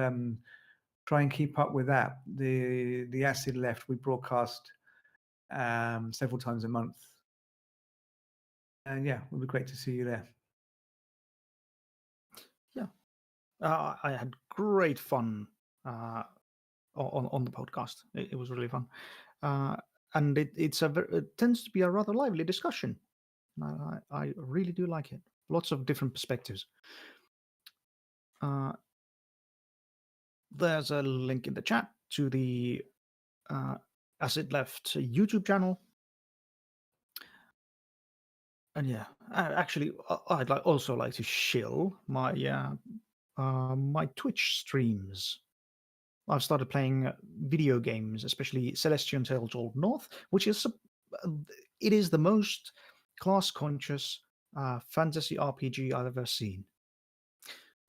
try and keep up with that. The Acid Left, we broadcast several times a month, and yeah, it would be great to see you there. Yeah, I had great fun on the podcast. It was really fun, and it tends to be a rather lively discussion. I really do like it. Lots of different perspectives. There's a link in the chat to the Acid Left YouTube channel. And yeah, actually, I'd also like to shill my my Twitch streams. I've started playing video games, especially Celestial Tales Old North, which is it is the most class-conscious fantasy RPG I've ever seen.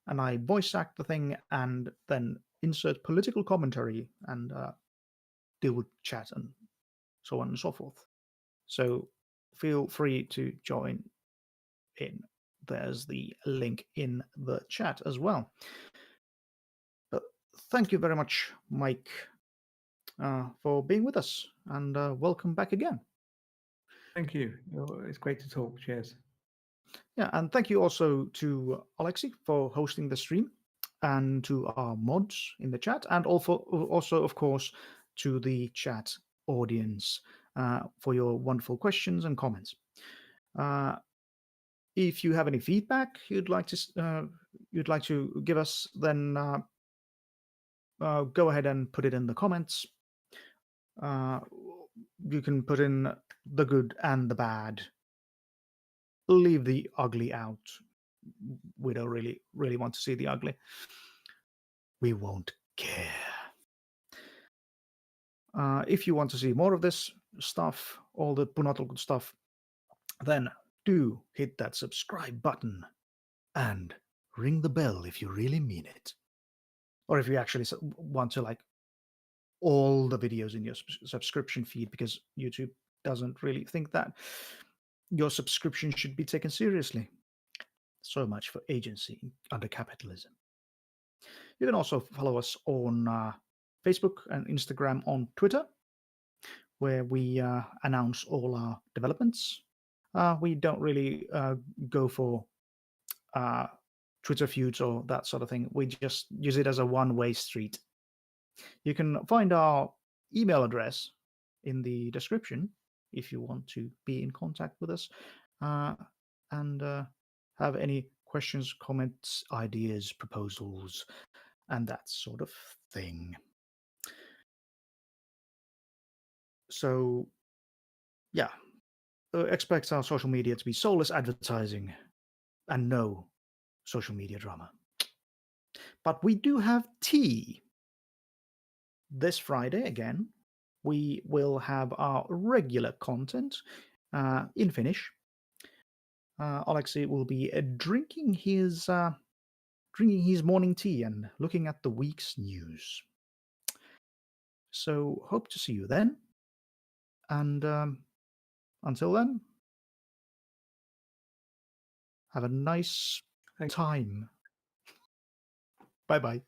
And I voice act the thing and then insert political commentary and deal with chat and so on and so forth. So feel free to join in. There's the link in the chat as well. But thank you very much, Mike, for being with us, and welcome back again. Thank you. It's great to talk. Cheers. Yeah, and thank you also to Alexi for hosting the stream, and to our mods in the chat, and also, of course, to the chat audience for your wonderful questions and comments. If you have any feedback you'd like to give us, then go ahead and put it in the comments. You can put in the good and the bad. Leave the ugly out. We don't really want to see the ugly. We won't care. If you want to see more of this stuff, all the Punatulkut stuff, then do hit that subscribe button and ring the bell if you really mean it. Or if you actually want to like all the videos in your subscription feed, because YouTube doesn't really think that your subscription should be taken seriously. So much for agency under capitalism. You can also follow us on Facebook and Instagram, on Twitter, where we announce all our developments. We don't really go for Twitter feuds or that sort of thing. We just use it as a one-way street. You can find our email address in the description if you want to be in contact with us and have any questions, comments, ideas, proposals, and that sort of thing. So, yeah, expect our social media to be soulless advertising and no social media drama. But we do have tea. This Friday, again, we will have our regular content in Finnish. Alexei will be drinking his morning tea and looking at the week's news. So hope to see you then. And until then, have a nice time. Bye bye.